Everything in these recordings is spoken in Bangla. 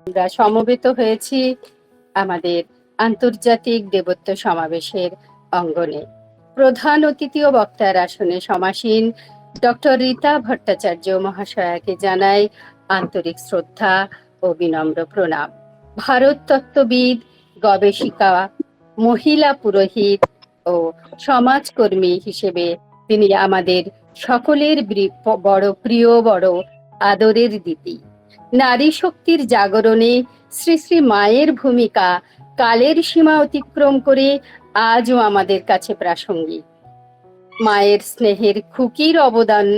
আমরা সমবেত হয়েছি আমাদের আন্তর্জাতিক দেবত্ব সমাবেশের অঙ্গনে। প্রধান অতিথি ও বক্তার আসনে সমাসীন ডক্টর রীতা ভট্টাচার্য মহাশয়াকে জানাই আন্তরিক শ্রদ্ধা ও বিনম্র প্রণাম। ভারত তত্ত্ববিদ, গবেষিকা, মহিলা পুরোহিত ও সমাজকর্মী হিসেবে তিনি আমাদের সকলের বড় প্রিয়, বড় আদরের দিদি। নারী শক্তির জাগরণে শ্রী শ্রী মায়ের ভূমিকা কালের সীমা অতিক্রম করে আজও আমাদের কাছে প্রাসঙ্গিক। মায়ের স্নেহের খুকির অবদান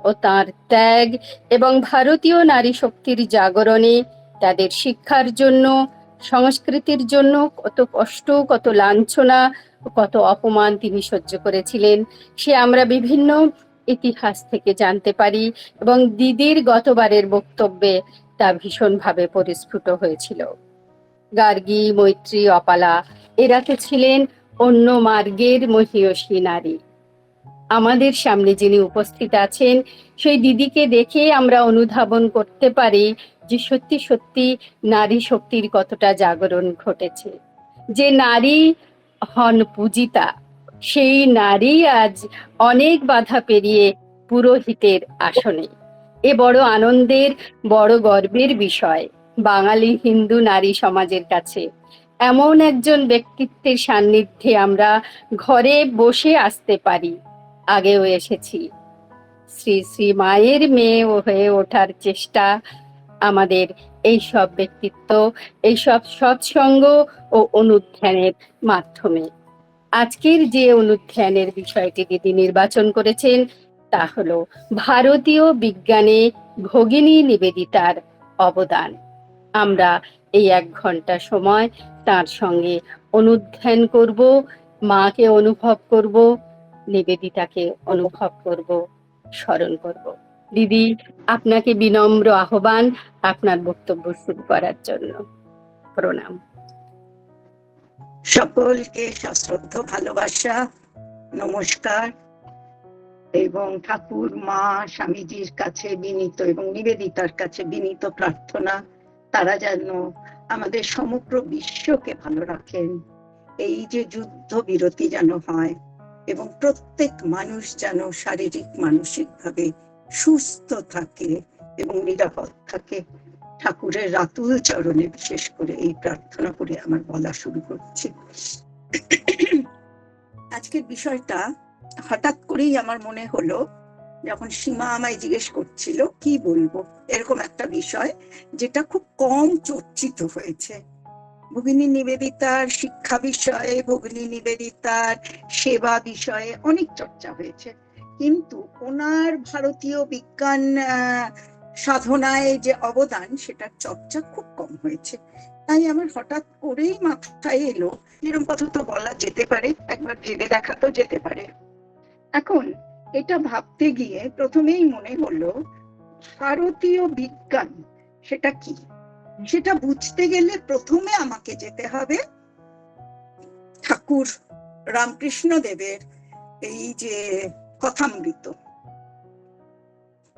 ও তার ত্যাগ এবং ভারতীয় নারী শক্তির জাগরণে তাদের শিক্ষার জন্য, সংস্কৃতির জন্য কত কষ্ট, কত লাঞ্ছনা, কত অপমান তিনি সহ্য করেছিলেন, সে আমরা বিভিন্ন ইতিহাস থেকে জানতে পারি এবং দিদির গতবারের বক্তব্যে তা ভীষণভাবে পরিস্ফুট হয়েছিল। গার্গী, মৈত্রী, অপালা এরা তো ছিলেন অন্য মার্গের মহীয়সী নারী। আমাদের সামনে যিনি উপস্থিত আছেন সেই দিদিকে দেখে আমরা অনুধাবন করতে পারি যে সত্যি সত্যি নারী শক্তির কতটা জাগরণ ঘটেছে। যে নারী হন পূজিতা, সেই নারী আজ অনেক বাধা পেরিয়ে পুরোহিতের আসনে। এ বড় আনন্দের, বড় গর্বের বিষয় বাঙালি হিন্দু নারী সমাজের কাছে। এমন একজন ব্যক্তিত্বের সান্নিধ্যে আমরা ঘরে বসে আসতে পারি। আগেও এসেছি। শ্রী শ্রী মায়ের মেয়ে হয়ে ওঠার চেষ্টা আমাদের এই সব ব্যক্তিত্ব, এই সব সৎসঙ্গ ও অনুধ্যানের মাধ্যমে। আজকের যে অনুধ্যানের বিষয়টি দিদি নির্বাচন করেছেন তা হলো ভারতীয় বিজ্ঞানে ভগিনী নিবেদিতার অবদান। আমরা এই 1 ঘন্টা সময় তার সঙ্গে অনুধ্যান করব, মাকে অনুভব করব, নিবেদিতাকে অনুভব করব, স্মরণ করব। দিদি, আপনাকে বিনম্র আহ্বান আপনার বক্তব্য শুরু করার জন্য। প্রণাম। সকলকে সশ্রদ্ধ ভালোবাসা, নমস্কার এবং ঠাকুর মা স্বামীজির কাছে বিনীত এবং নিবেদিতার কাছে বিনীত প্রার্থনা তারা যেন আমাদের সমগ্র বিশ্বকে ভালো রাখেন। এই যে যুদ্ধ বিরতি যেন হয় এবং প্রত্যেক মানুষ যেন শারীরিক মানসিকভাবে সুস্থ থাকে এবং নিরাপদ থাকে, ঠাকুরের রাতুল চরণে বিশেষ করে এই প্রার্থনা করে আমার বলা শুরু করছি। আজকের বিষয়টা হঠাৎ করেই আমার মনে হলো, যখন সীমা আমায় জিজ্ঞেস করছিল কি বলবো, এরকম একটা বিষয় যেটা খুব কম চর্চিত হয়েছে। ভগিনী নিবেদিতার শিক্ষা বিষয়ে, ভগিনী নিবেদিতার সেবা বিষয়ে অনেক চর্চা হয়েছে, কিন্তু ওনার ভারতীয় বিজ্ঞান সাধনায় যে অবদান সেটার চর্চা খুব কম হয়েছে। তাই আমার হঠাৎ করেই মাথায় এলো এরকম কথা তো বলা যেতে পারে, একবার ভেবে দেখা তো যেতে পারে। এখন এটা ভাবতে গিয়ে প্রথমেই মনে হলো ভারতীয় বিজ্ঞান সেটা কি, সেটা বুঝতে গেলে প্রথমে আমাকে যেতে হবে ঠাকুর রামকৃষ্ণ দেবের এই যে কথামৃত।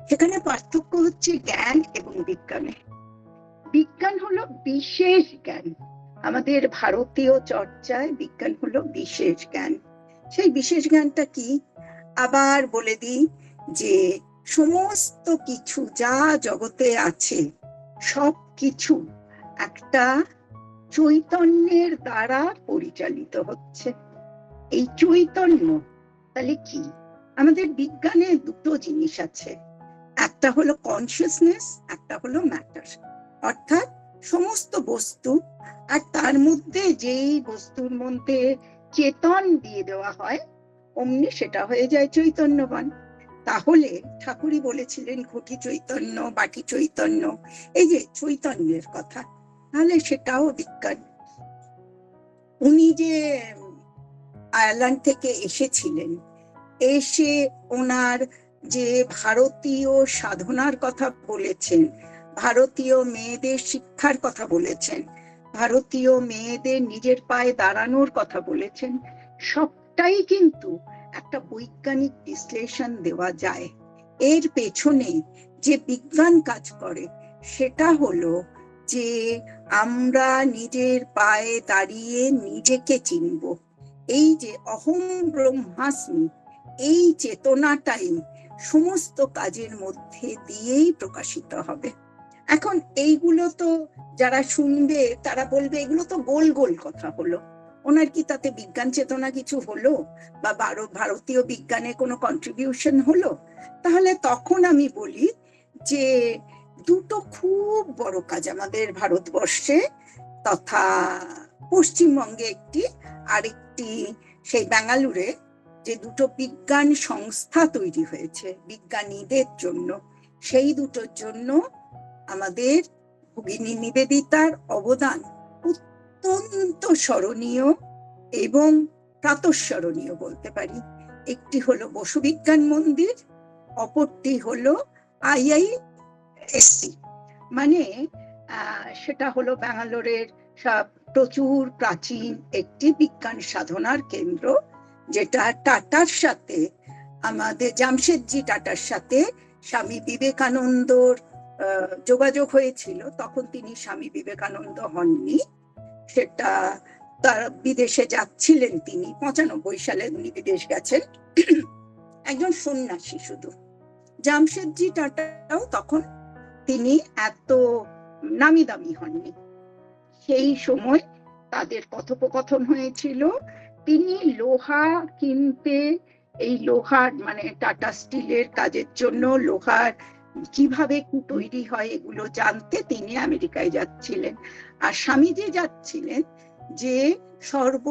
সেখানে পার্থক্য হচ্ছে জ্ঞান এবং বিজ্ঞানে। বিজ্ঞান হলো বিশেষ জ্ঞান, আমাদের ভারতীয় চর্চায় বিজ্ঞান হলো বিশেষ জ্ঞান। সেই বিশেষ জ্ঞানটা কি আবার বলে দিই, যে সমস্ত কিছু যা জগতে আছে সব কিছু একটা চৈতন্যের দ্বারা পরিচালিত হচ্ছে। এই চৈতন্য তাহলে কি? আমাদের বিজ্ঞানে দুটো জিনিস আছে, একটা হলো কনসিয়াসনেস, একটা হলো ম্যাটার, অর্থাৎ সমস্ত বস্তু, আর তার মধ্যে যেই বস্তুর মধ্যে চেতন দিয়ে দেওয়া হয় অমনি সেটা হয়ে যায় চৈতন্যবান। তাহলে ঠাকুরই বলেছিলেন ঘটি চৈতন্য, বাটি চৈতন্য, এই যে চৈতন্যের কথা, তাহলে সেটাও বিজ্ঞান। উনি যে আয়ারল্যান্ড থেকে এসেছিলেন, এসে ওনার যে ভারতীয় সাধনার কথা বলেছেন, ভারতীয় মেয়েদের শিক্ষার কথা বলেছেন, ভারতীয় মেয়েদের নিজের পায়ে দাঁড়ানোর কথা বলেছেন, সবটাই কিন্তু একটা বৈজ্ঞানিক বিশ্লেষণ দেওয়া যায়। এর পেছনে যে বিজ্ঞান কাজ করে সেটা হলো যে আমরা নিজের পায়ে দাঁড়িয়ে নিজেকে চিনব, এই যে অহং ব্রহ্মাস্মি, এই চেতনাটাই সমস্ত কাজের মধ্যে দিয়েই প্রকাশিত হবে। এখন এইগুলো তো যারা শুনবে তারা বলবে এগুলো তো গোল গোল কথা হলো, ওনার কি তাতে বিজ্ঞান চেতনা কিছু হলো, বা ভারতীয় বিজ্ঞানে কোনো কন্ট্রিবিউশন হলো? তাহলে তখন আমি বলি যে দুটো খুব বড় কাজ আমাদের ভারতবর্ষে তথা পশ্চিমবঙ্গে একটি, আরেকটি সেই বেঙ্গালুরে, যে দুটো বিজ্ঞান সংস্থা তৈরি হয়েছে বিজ্ঞানীদের জন্য, সেই দুটোর জন্য আমাদের ভগিনী নিবেদিতার অবদান অত্যন্ত স্মরণীয় এবং প্রাতঃস্মরণীয় বলতে পারি। একটি হলো বসু বিজ্ঞান মন্দির, অপরটি হলো IISc, মানে সেটা হলো ব্যাঙ্গালোরের প্রচুর প্রাচীন একটি বিজ্ঞান সাধনার কেন্দ্র, যেটা টাটার সাথে, আমাদের জামশেদজি টাটার সাথে স্বামী বিবেকানন্দর যোগাযোগ হয়েছিল। তখন তিনি স্বামী বিবেকানন্দ হননি, সেটা তার বিদেশে যাচ্ছিলেন, তিনি 95 সালে উনি বিদেশ গেছেন, একজন সন্ন্যাসী শুধু। জামশেদজি টাটাও তখন তিনি এত নামি দামি হননি। সেই সময় তাদের কথোপকথন হয়েছিল, তিনি লোহা কিনতে, এই লোহার মানে টাটা স্টিলের কাজের জন্য লোহার কিভাবে তৈরি হয় এগুলো জানতে তিনি আমেরিকায় যাচ্ছিলেন, আর স্বামীজি যাচ্ছিলেন যে সর্ব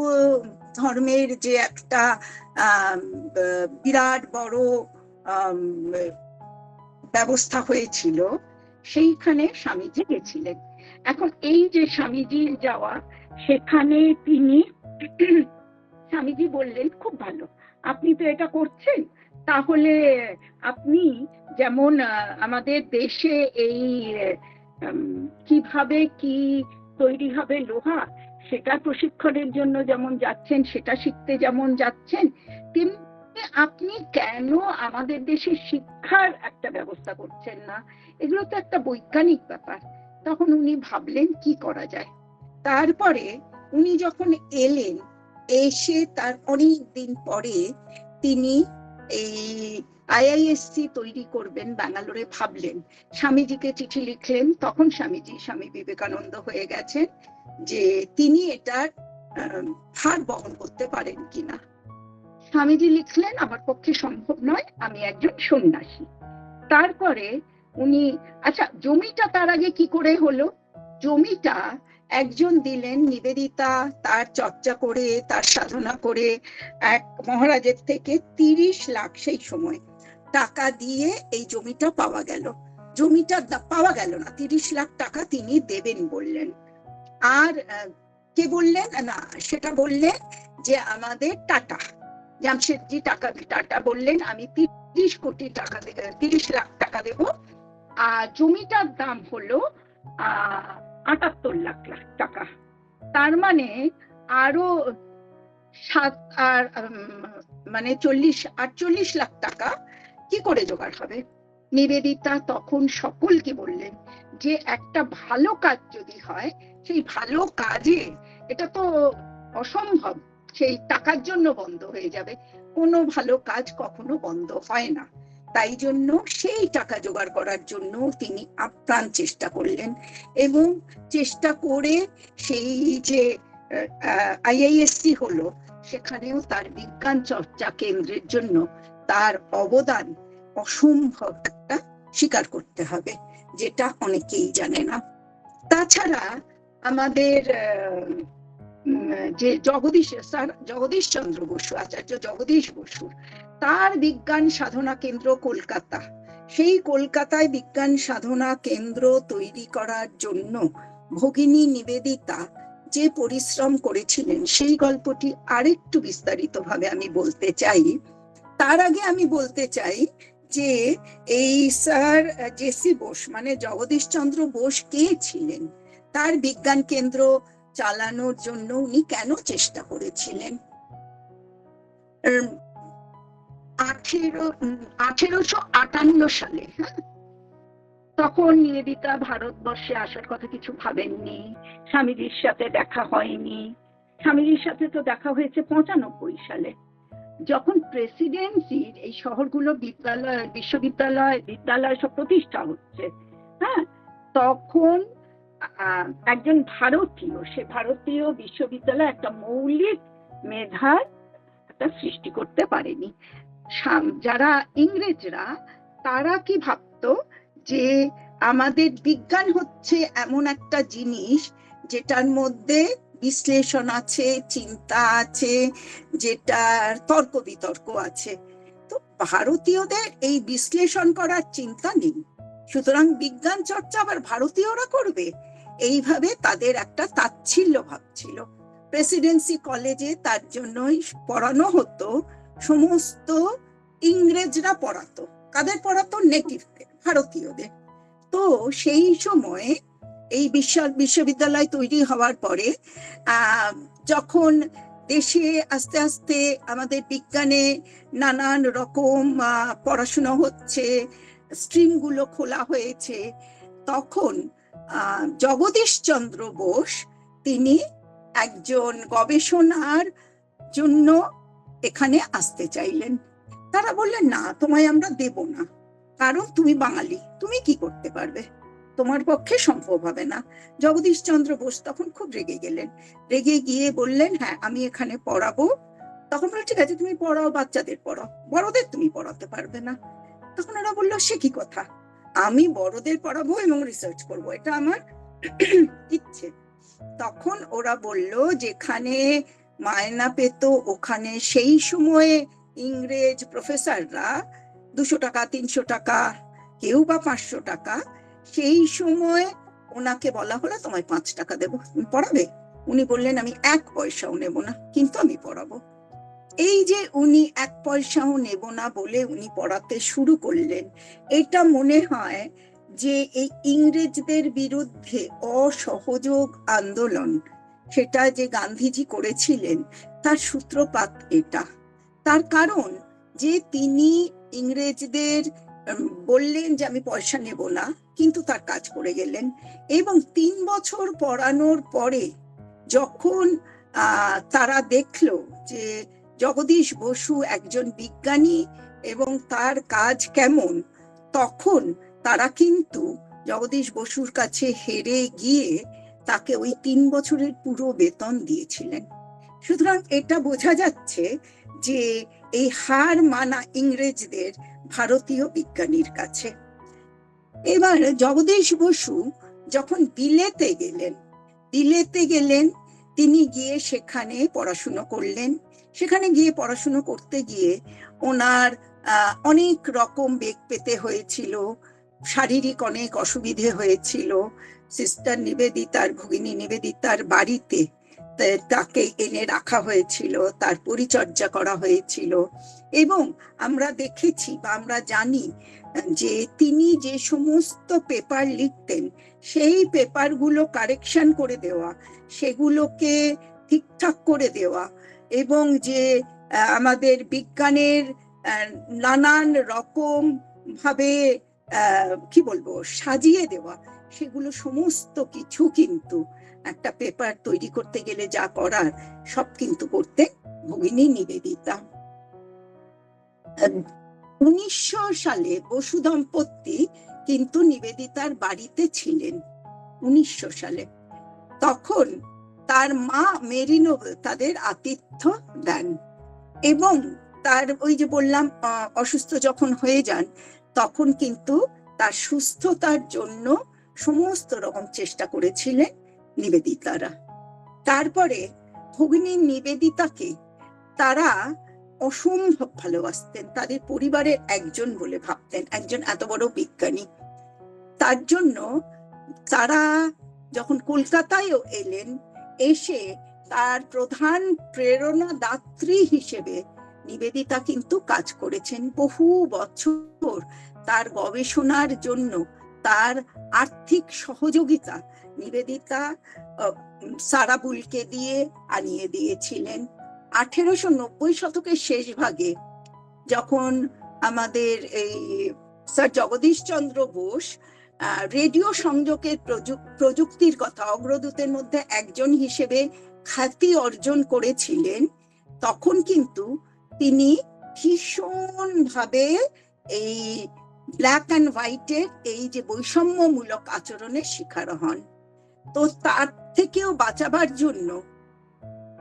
ধর্মের যে একটা বিরাট বড় ব্যবস্থা হয়েছিল, সেইখানে স্বামীজি গেছিলেন। এখন এই যে স্বামীজির যাওয়া, সেখানে তিনি স্বামীজি বললেন খুব ভালো, আপনি তো এটা করছেন, তাহলে আপনি যেমন আমাদের দেশে এই কিভাবে কি তৈরি হবে লোহা, সেটা প্রশিক্ষণের জন্য যেমন যাচ্ছেন, সেটা শিখতে যেমন যাচ্ছেন, তেমনি আপনি কেন আমাদের দেশে শিক্ষার একটা ব্যবস্থা করছেন না? এগুলো তো একটা বৈজ্ঞানিক ব্যাপার। তখন উনি ভাবলেন কি করা যায়। তারপরে উনি যখন এলেন, এসে তার অনেক দিন পরে তিনি এই IISc তৈরি করবেন ব্যাঙ্গালোরে ভাবলেন, স্বামীজিকে চিঠি লিখলেন। তখন স্বামীজি স্বামী বিবেকানন্দ হয়ে গেছেন, যে তিনি এটার ভার বহন করতে পারেন কিনা। স্বামীজি লিখলেন, আমার পক্ষে সম্ভব নয়, আমি একজন সন্ন্যাসী। তারপরে উনি, আচ্ছা জমিটা তার আগে কি করে হলো? জমিটা একজন দিলেন, নিবেদিতা তার চর্চা করে, তার সাধনা করে এক মহারাজের থেকে 30 লাখ সেই সময় টাকা দিয়ে এই জমিটা পাওয়া গেল। জমিটা পাওয়া গেল না, 30 লাখ টাকা তিনি দেবেন বললেন। আর কে বললেন? না, সেটা বললেন যে আমাদের টাটা, জামশেদজি টাটা বললেন আমি 30 কোটি টাকা, 30 লাখ টাকা দেব। আর জমিটার দাম হলো 78 লাখ টাকা। তার মানে আরো মানে 48 লাখ টাকা কি করে জোগাড় হবে? নিবেদিতা তখন সকলকে বললেন যে একটা ভালো কাজ যদি হয়, সেই ভালো কাজে, এটা তো অসম্ভব সেই টাকার জন্য বন্ধ হয়ে যাবে, কোনো ভালো কাজ কখনো বন্ধ হয় না। তাই জন্য সেই টাকা জোগাড় করার জন্য তিনি আপ্রাণ চেষ্টা করলেন, এবং চেষ্টা করে সেই যে IISc হলো, সেখানেও তার বিজ্ঞান চর্চা কেন্দ্রের জন্য তার অবদান অসম্ভব একটা স্বীকার করতে হবে, যেটা অনেকেই জানে না। তাছাড়া আমাদের যে জগদীশ চন্দ্র বসু, আচার্য জগদীশ বসু, তার বিজ্ঞান সাধনা কেন্দ্র কলকাতা, সেই কলকাতায় বিজ্ঞান সাধনা কেন্দ্র তৈরি করার জন্য ভগিনী নিবেদিতা যে পরিশ্রম করেছিলেন, সেই গল্পটি আরেকটু বিস্তারিতভাবে আমি বলতে চাই। তার আগে আমি বলতে চাই যে এই স্যার জেসি বোস মানে জগদীশ চন্দ্র বোস কে ছিলেন, তার বিজ্ঞান কেন্দ্র চালানোর জন্য উনি কেন চেষ্টা করেছিলেন। 1858 সালে তখন নিবেদিতা ভারতবর্ষে আসার কথা কিছু ভাবেননি, স্বামীজির সাথে দেখা হয়নি। স্বামীজির সাথে তো দেখা হয়েছে 95 সালে, যখন প্রেসিডেন্সির এই শহরগুলো বিদ্যালয়, বিদ্যালয় সব প্রতিষ্ঠা হচ্ছে। হ্যাঁ, তখন একজন ভারতীয়, সে ভারতীয় বিশ্ববিদ্যালয় একটা মৌলিক মেধার একটা সৃষ্টি করতে পারেনি। যারা ইংরেজরা, তারা কি ভাবতো যে আমাদের বিজ্ঞান হচ্ছে এমন একটা জিনিস যেটার মধ্যে বিশ্লেষণ আছে, চিন্তা আছে, যেটার তর্ক বিতর্ক আছে। তো ভারতীয়দের এই বিশ্লেষণ করার চিন্তা নেই, সুতরাং বিজ্ঞান চর্চা আবার ভারতীয়রা করবে, এইভাবে তাদের একটা তাচ্ছিল্য ভাব ছিল। প্রেসিডেন্সি কলেজে তার জন্যই পড়ানো হতো, সমস্ত ইংরেজরা পড়াতো। কাদের পড়াতো? নেটিভদের, ভারতীয়দের। তো সেই সময়ে এই বিশ্ববিদ্যালয় তৈরি হওয়ার পরে যখন দেশে আস্তে আস্তে আমাদের বিজ্ঞানে নানান রকম পড়াশোনা হচ্ছে, স্ট্রিমগুলো খোলা হয়েছে, তখন জগদীশচন্দ্র বোস তিনি একজন গবেষণার জন্য এখানে আসতে চাইলেন। তারা বললেন, না, তোমায় আমরা দেব না, কারণ তুমি বাঙালি, তুমি কি করতে পারবে, তোমার পক্ষে সম্ভব হবে না। জগদীশচন্দ্র বোস তখন খুব রেগে গেলেন, রেগে গিয়ে বললেন, হ্যাঁ, আমি এখানে পড়াবো। তখন বলল, ঠিক আছে, তুমি পড়াও, বাচ্চাদের পড়াও, বড়দের তুমি পড়াতে পারবে না। তখন ওরা বললো, সে কি কথা, আমি বড়দের পড়াবো এবং রিসার্চ করব, এটা আমার ইচ্ছে। তখন ওরা বলল, যেখানে মায়না পেত ওখানে সেই সময়ে ইংরেজ প্রফেসররা 200 টাকা, 300 টাকা, কেউ বা 500 টাকা, সেই সময় ওনাকে বলা হলো, তোমায় 5 টাকা দেবো, তুমি পড়াবে? উনি বললেন, আমি 1 পয়সাও নেব না, কিন্তু আমি পড়াবো। এই যে উনি 1 পয়সাও নেব না বলে উনি পড়াতে শুরু করলেন, এটা মনে হয় যে এই ইংরেজদের বিরুদ্ধে অসহযোগ আন্দোলন, সেটা যে গান্ধীজি করেছিলেন, তার সূত্রপাত এটা। তার কারণ যে তিনি ইংরেজদের বললেন যে আমি পয়সা নেব না, কিন্তু তার কাজ করে গেলেন। এবং 3 বছর পড়ানোর পরে যখন তারা দেখলো যে জগদীশ বসু একজন বিজ্ঞানী এবং তার কাজ কেমন, তখন তারা কিন্তু জগদীশ বসুর কাছে হেরে গিয়ে তাকে ওই 3 বছরের পুরো বেতন দিয়েছিলেন। সুতরাং এটা বোঝা যাচ্ছে যে এই হার মানা ইংরেজদের ভারতীয় বিজ্ঞানীর কাছে। এবার জগদীশ বসু যখন বিলেতে গেলেন, তিনি গিয়ে সেখানে পড়াশুনো করলেন। সেখানে গিয়ে পড়াশুনো করতে গিয়ে ওনার অনেক রকম বেগ পেতে হয়েছিল, শারীরিক অনেক অসুবিধে হয়েছিল। সিস্টার নিবেদিতার, ভগিনী নিবেদিতার বাড়িতে তাকে এনে রাখা হয়েছিল, তার পরিচর্যা করা হয়েছিল। এবং আমরা দেখেছি বা আমরা জানি যে তিনি যে সমস্ত পেপার লিখতেন, সেই পেপারগুলো কারেকশন করে দেওয়া, সেগুলোকে ঠিকঠাক করে দেওয়া, এবং যে আমাদের বিজ্ঞানের নানান রকম ভাবে কি বলবো সাজিয়ে দেওয়া, সেগুলো সমস্ত কিছু কিন্তু একটা পেপার তৈরি করতে গেলে যা করার, সব কিন্তু করতে ভগিনী নিবেদিতা। 1900 সালে বসু দম্পতি কিন্তু নিবেদিতার বাড়িতে ছিলেন 1900 সালে। তখন তার মা মেরি নোবেল তাদের আতিথ্য দেন, এবং তার ওই যে বললাম অসুস্থ যখন হয়ে যান, তখন কিন্তু তার সুস্থতার জন্য সমস্ত রকম চেষ্টা করেছিলেন নিবেদিতারা। তারপরে ভগিনী নিবেদিতাকে তারা অসম্ভব ভালোবাসতেন, তাদের পরিবারের একজন বলে ভাবতেন, একজন এত বড় বিজ্ঞানী। তার জন্য তারা যখন কলকাতায়ও এলেন, এসে তার প্রধান প্রেরণাদাত্রী হিসেবে নিবেদিতা কিন্তু কাজ করেছেন। বহু বছর তার গবেষণার জন্য তার আর্থিক সহযোগিতা নিবেদিতা সারাবুলকে দিয়ে আনিয়ে দিয়েছিলেন। 1890 শতকের শেষ ভাগে যখন আমাদের এই স্যার জগদীশচন্দ্র বোস রেডিও সংযোগের প্রযুক্তির কথা অগ্রদূতের মধ্যে একজন হিসেবে খ্যাতি অর্জন করেছিলেন, তখন কিন্তু তিনি ভীষণ ভাবে এই ব্ল্যাক অ্যান্ড হোয়াইটের এই যে বৈষম্যমূলক আচরণের শিকার হন। তো তার থেকেও বাঁচাবার জন্য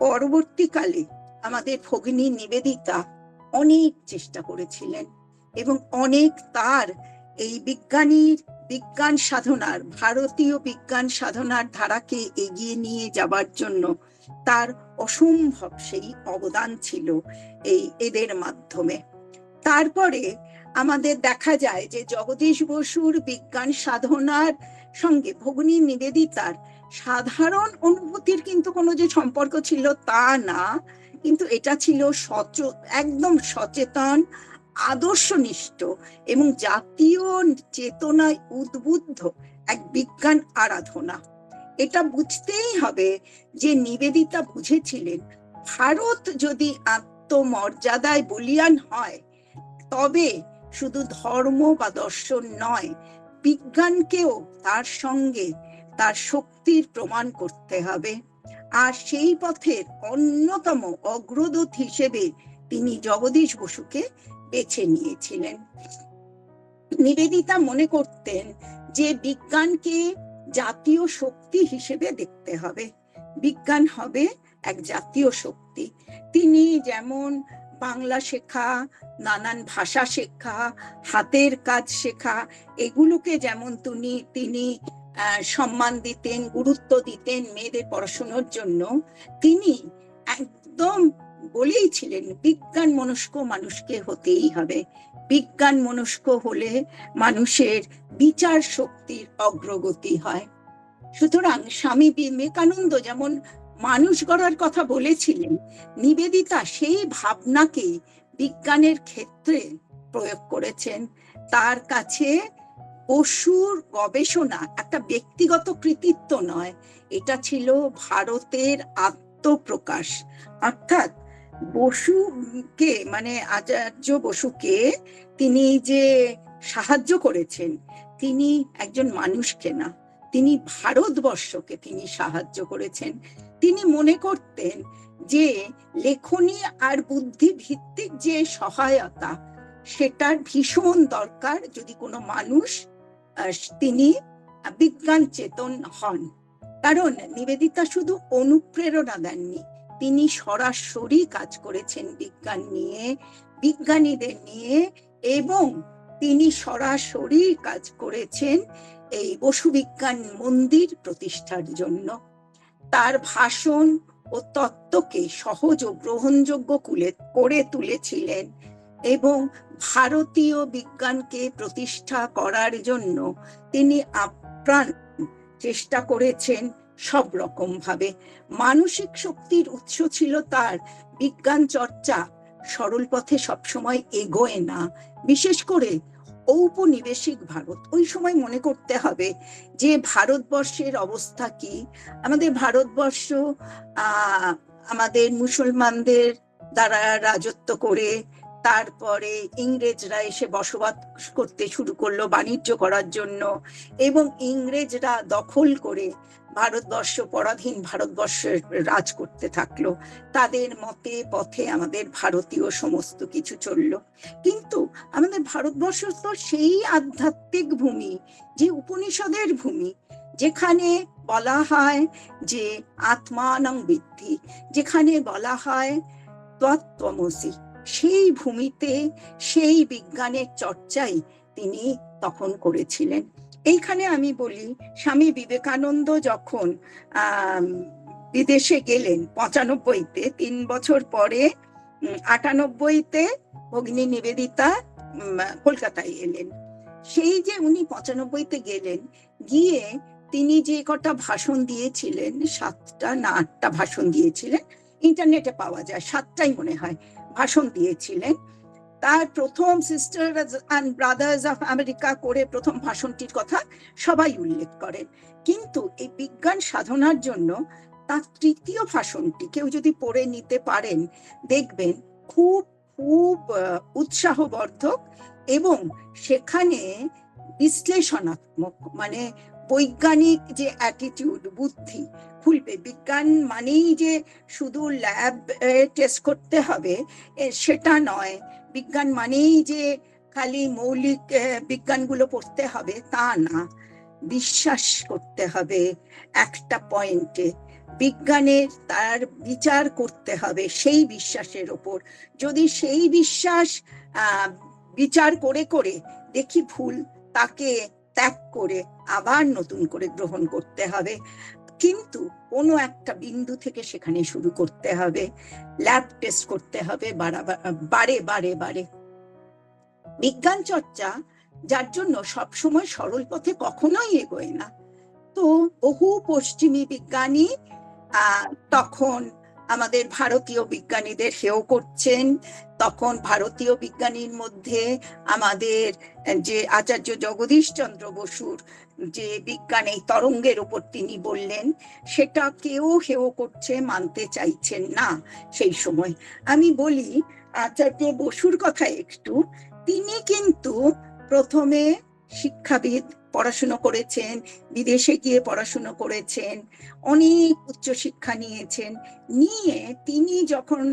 পরবর্তীকালে আমাদের ভগিনী নিবেদিতা অনেক চেষ্টা করেছিলেন এবং অনেক তার এই বিজ্ঞান সাধনার, ভারতীয় বিজ্ঞান সাধনার ধারাকে এগিয়ে নিয়ে যাবার জন্য তার অসম্ভব সেই অবদান ছিল এদের মাধ্যমে। তারপরে আমাদের দেখা যায় যে জগদীশ বসুর বিজ্ঞান সাধনার সঙ্গে ভগিনী নিবেদিতার সাধারণ অনুভূতির কিন্তু কোনো যে সম্পর্ক ছিল তা না, কিন্তু এটা ছিল একদম সচেতন, আদর্শনিষ্ঠ এবং জাতীয় চেতনায় উদ্বুদ্ধ এক বিজ্ঞান আরাধনা। এটা বুঝতেই হবে যে নিবেদিতা বুঝেছিলেন ভারত যদি আত্মমর্যাদায় বলীয়ান হয় তবে শুধু ধর্ম বা দর্শন নয়, বিজ্ঞানকেও তার সঙ্গে তার শক্তির প্রমাণ করতে হবে। আর সেই পথের অন্যতম অগ্রদূত হিসেবে তিনি জগদীশ বসুকে বেছে নিয়েছিলেন। নিবেদিতা মনে করতেন যে বিজ্ঞানকে জাতীয় শক্তি হিসেবে দেখতে হবে, বিজ্ঞান হবে এক জাতীয় শক্তি। তিনি যেমন বাংলা শেখা, নানান ভাষা শেখা, হাতের কাজ শেখা, এগুলোকে যেমন তিনি সম্মান দিতেন, গুরুত্ব দিতেন মেয়েদের পড়াশোনার জন্য, তিনি একদম বলেইছিলেন বিজ্ঞান মনস্ক মানুষকে হতেই হবে। বিজ্ঞান মনস্ক হলে মানুষের বিচার শক্তির অগ্রগতি হয়। সুতরাং স্বামী বিবেকানন্দ যেমন মানুষ গড়ার কথা বলেছিলেন, নিবেদিতা সেই ভাবনাকে বিজ্ঞানের ক্ষেত্রে প্রয়োগ করেছেন। তার কাছে বসুর গবেষণা একটা ব্যক্তিগত কৃতিত্ব নয়, এটা ছিল ভারতের আত্মপ্রকাশ। অর্থাৎ বসুকে, মানে আচার্য বসুকে তিনি যে সাহায্য করেছেন, তিনি একজন মানুষকে না, তিনি ভারতবর্ষকে তিনি সাহায্য করেছেন। তিনি মনে করতেন যে লেখনী আর বুদ্ধি ভিত্তিক যে সহায়তা, সেটার ভীষণ দরকার যদি কোনো মানুষ তিনি বিজ্ঞান চেতন হন। কারণ নিবেদিতা শুধু অনুপ্রেরণা দেননি, তিনি সরাসরি কাজ করেছেন বিজ্ঞান নিয়ে, বিজ্ঞানীদের নিয়ে, এবং তিনি সরাসরি কাজ করেছেন এই বসু বিজ্ঞান মন্দির প্রতিষ্ঠার জন্য। তার ভাষণ ও তত্ত্বকে সহজ ও গ্রহণযোগ্য করে তুলেছিলেন এবং ভারতীয় বিজ্ঞানকে প্রতিষ্ঠা করার জন্য তিনি আপ্রাণ চেষ্টা করেছেন সব রকম ভাবে। মানসিক শক্তির উৎস ছিল তার বিজ্ঞান চর্চা সরল পথে সবসময় এগোয় না। বিশেষ করে ঔপনিবেশিক ভারত, ওই সময় মনে করতে হবে যে ভারতবর্ষের অবস্থা কি। আমাদের ভারতবর্ষ আমাদের মুসলমানদের দ্বারা রাজত্ব করে, তারপরে ইংরেজরা এসে বসবাস করতে শুরু করলো বাণিজ্য করার জন্য, এবং ইংরেজরা দখল করে ভারতবর্ষ, পরাধীন ভারতবর্ষের রাজ করতে থাকলো। তাদের মতে পথে আমাদের ভারতীয় সমস্ত কিছু চললো। কিন্তু আমাদের ভারতবর্ষ তো সেই আধ্যাত্মিক ভূমি, যে উপনিষদের ভূমি, যেখানে বলা হয় যে আত্মানং বিদ্ধি, যেখানে বলা হয় তত্ত্বমসি, সেই ভূমিতে সেই বিজ্ঞানের চর্চাই তিনি তখন করেছিলেন। এইখানে আমি বলি, স্বামী বিবেকানন্দ যখন বিদেশে গেলেন 95-তে, 3 বছর পরে 98-তে ভগিনী নিবেদিতা কলকাতায় এলেন। সেই যে উনি 95-তে গেলেন, গিয়ে তিনি যে কটা ভাষণ দিয়েছিলেন, 7টা না 8টা ভাষণ দিয়েছিলেন, ইন্টারনেটে পাওয়া যায়, 7টাই মনে হয় ভাষণ দিয়েছিলেন। তার প্রথম sisters and brothers of America করে প্রথম ভাষণটির কথা সবাই উল্লেখ করেন। কিন্তু এই বিজ্ঞান সাধনার জন্য তার তৃতীয় ভাষণটি কেউ যদি পড়ে নিতে পারেন, দেখবেন খুব খুব উৎসাহবর্ধক, এবং সেখানে বিশ্লেষণাত্মক, মানে বৈজ্ঞানিক যে অ্যাটিটিউড, বুদ্ধি খুলবে। বিজ্ঞান মানেই যে শুধু ল্যাব টেস্ট করতে হবে সেটা নয়, বিজ্ঞান মানেই যে খালি মৌলিক বিজ্ঞানগুলো পড়তে হবে তা না, বিশ্বাস করতে হবে একটা পয়েন্টে, বিজ্ঞানের তার বিচার করতে হবে সেই বিশ্বাসের ওপর। যদি সেই বিশ্বাস বিচার করে করে দেখি ভুল, তাকে ত্যাগ করে আবার নতুন করে গ্রহণ করতে হবে, কিন্তু কোনো একটা বিন্দু থেকে সেখানে শুরু করতে হবে, ল্যাব টেস্ট করতে হবে বারে বারে বারে। বিজ্ঞান চর্চা যার জন্য সবসময় সরল পথে কখনোই এগোয় না। তো বহু পশ্চিমী বিজ্ঞানী তখন আমাদের ভারতীয় বিজ্ঞানীদের হেয় করছেন। তখন ভারতীয় বিজ্ঞানীর মধ্যে আমাদের যে আচার্য জগদীশ চন্দ্র বসুর যে বিজ্ঞান এই তরঙ্গের উপর তিনি বললেন, সেটা কেউ হেয় করছে, মানতে চাইছেন না সেই সময়। আমি বলি আচার্য বসুর কথা একটু। তিনি কিন্তু প্রথমে শিক্ষাবিদ, পড়াশুনো করেছেন, বিদেশে গিয়ে পড়াশুনো করেছেন, অনেক উচ্চশিক্ষা নিয়েছেন। নিয়ে তিনি যখন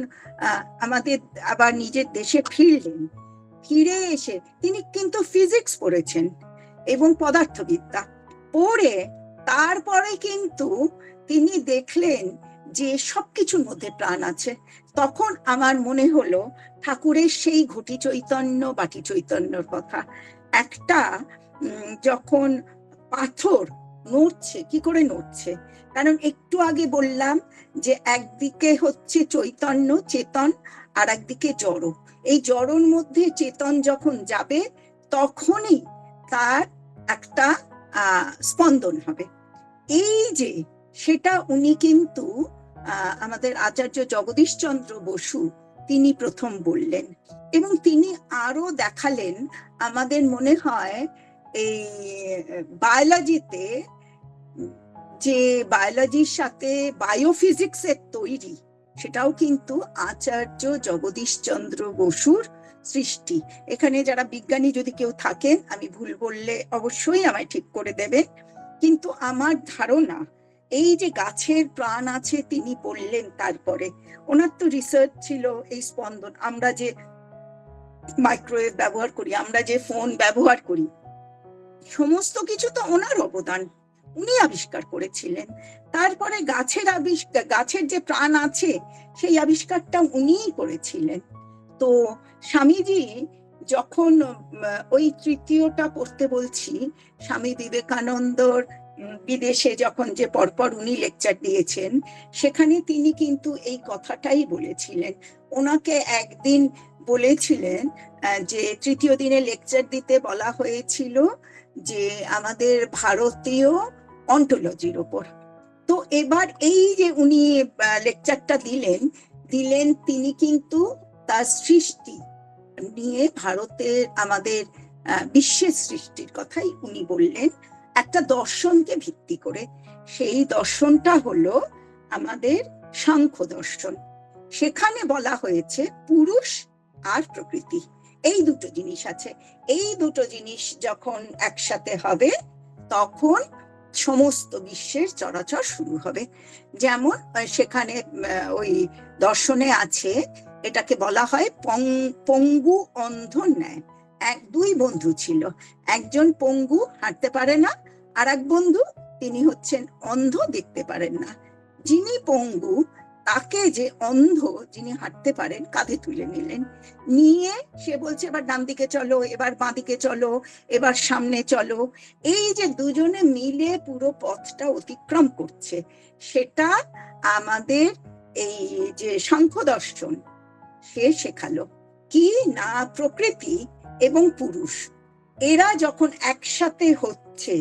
আমাদের আবার নিজের দেশে ফিরলেন, ফিরে এসে তিনি কিন্তু ফিজিক্স পড়েছেন এবং পদার্থবিদ্যা পড়ে তারপরে কিন্তু তিনি দেখলেন যে সবকিছুর মধ্যে প্রাণ আছে। তখন আমার মনে হলো ঠাকুরের সেই ঘটি চৈতন্য, বাটি চৈতন্যর কথা। একটা যখন পাথর নড়ছে, কি করে নড়ছে? কারণ একটু আগে বললাম যে একদিকে হচ্ছে চৈতন্য, চেতন, আর একদিকে জড়। এই জড়র মধ্যে চেতন যখন যাবে তখনই তার একটা স্পন্দন হবে। এই যে সেটা উনি কিন্তু আমাদের আচার্য জগদীশ চন্দ্র বসু তিনি প্রথম বললেন, এবং তিনি আরো দেখালেন। আমাদের মনে হয় এই বায়োলজিতে, যে বায়োলজির সাথে বায়োফিজিক্স এর তৈরি, সেটাও কিন্তু আচার্য জগদীশ চন্দ্র বসুর সৃষ্টি। এখানে যারা বিজ্ঞানী যদি কেউ থাকেন, আমি ভুল বললে অবশ্যই আমায় ঠিক করে দেবে, কিন্তু আমার ধারণা এই যে গাছের প্রাণ আছে তিনি বললেন, তারপরে ওনার তো রিসার্চ ছিল এই স্পন্দন। আমরা যে মাইক্রোওয়েভ ব্যবহার করি, আমরা যে ফোন ব্যবহার করি, সমস্ত কিছু তো ওনার অবদান, উনি আবিষ্কার করেছিলেন। তারপরে গাছের যে প্রাণ আছে সেই আবিষ্কারটা উনিই করেছিলেন। তো স্বামীজি যখন ওই তৃতীয়টা পড়তে বলছি, স্বামী বিবেকানন্দর বিদেশে যখন যে পরপর উনি লেকচার দিয়েছেন, সেখানে তিনি কিন্তু এই কথাটাই বলেছিলেন। ওনাকে একদিন বলেছিলেন যে তৃতীয় দিনে লেকচার দিতে বলা হয়েছিল যে আমাদের ভারতীয় অন্টোলজির উপর। তো এবার এই যে উনি লেকচারটা দিলেন তিনি কিন্তু তার সৃষ্টি নিয়ে, ভারতের আমাদের বিশ্বের সৃষ্টির কথাই উনি বললেন একটা দর্শনকে ভিত্তি করে। সেই দর্শনটা হলো আমাদের সাংখ্য দর্শন। সেখানে বলা হয়েছে পুরুষ আর প্রকৃতি, এই দুটো জিনিস আছে। এই দুটো জিনিস যখন একসাথে হবে তখন সমস্ত বিশ্বের চরাচর শুরু হবে। যেমন সেখানে ওই দর্শনে আছে, এটাকে বলা হয় পঙ্গু অন্ধ ন্যায়। দুই বন্ধু ছিল, একজন পঙ্গু, হাঁটতে পারে না, আর এক বন্ধু তিনি হচ্ছেন অন্ধ, দেখতে পারেন না। যিনি পঙ্গু তাকে যে অন্ধ, যিনি হাঁটতে পারেন, কাঁধে তুলে নিলেন। নিয়ে সে বলছে এবার ডান দিকে চলো, এবার বাঁ দিকে চলো, এবার সামনে চলো। এই যে দুজনে মিলে পুরো পথটা অতিক্রম করছে, সেটা আমাদের এই যে সাংখ্য দর্শন সে শেখালো। কি না, প্রকৃতি এবং পুরুষ এরা যখন একসাথে হচ্ছে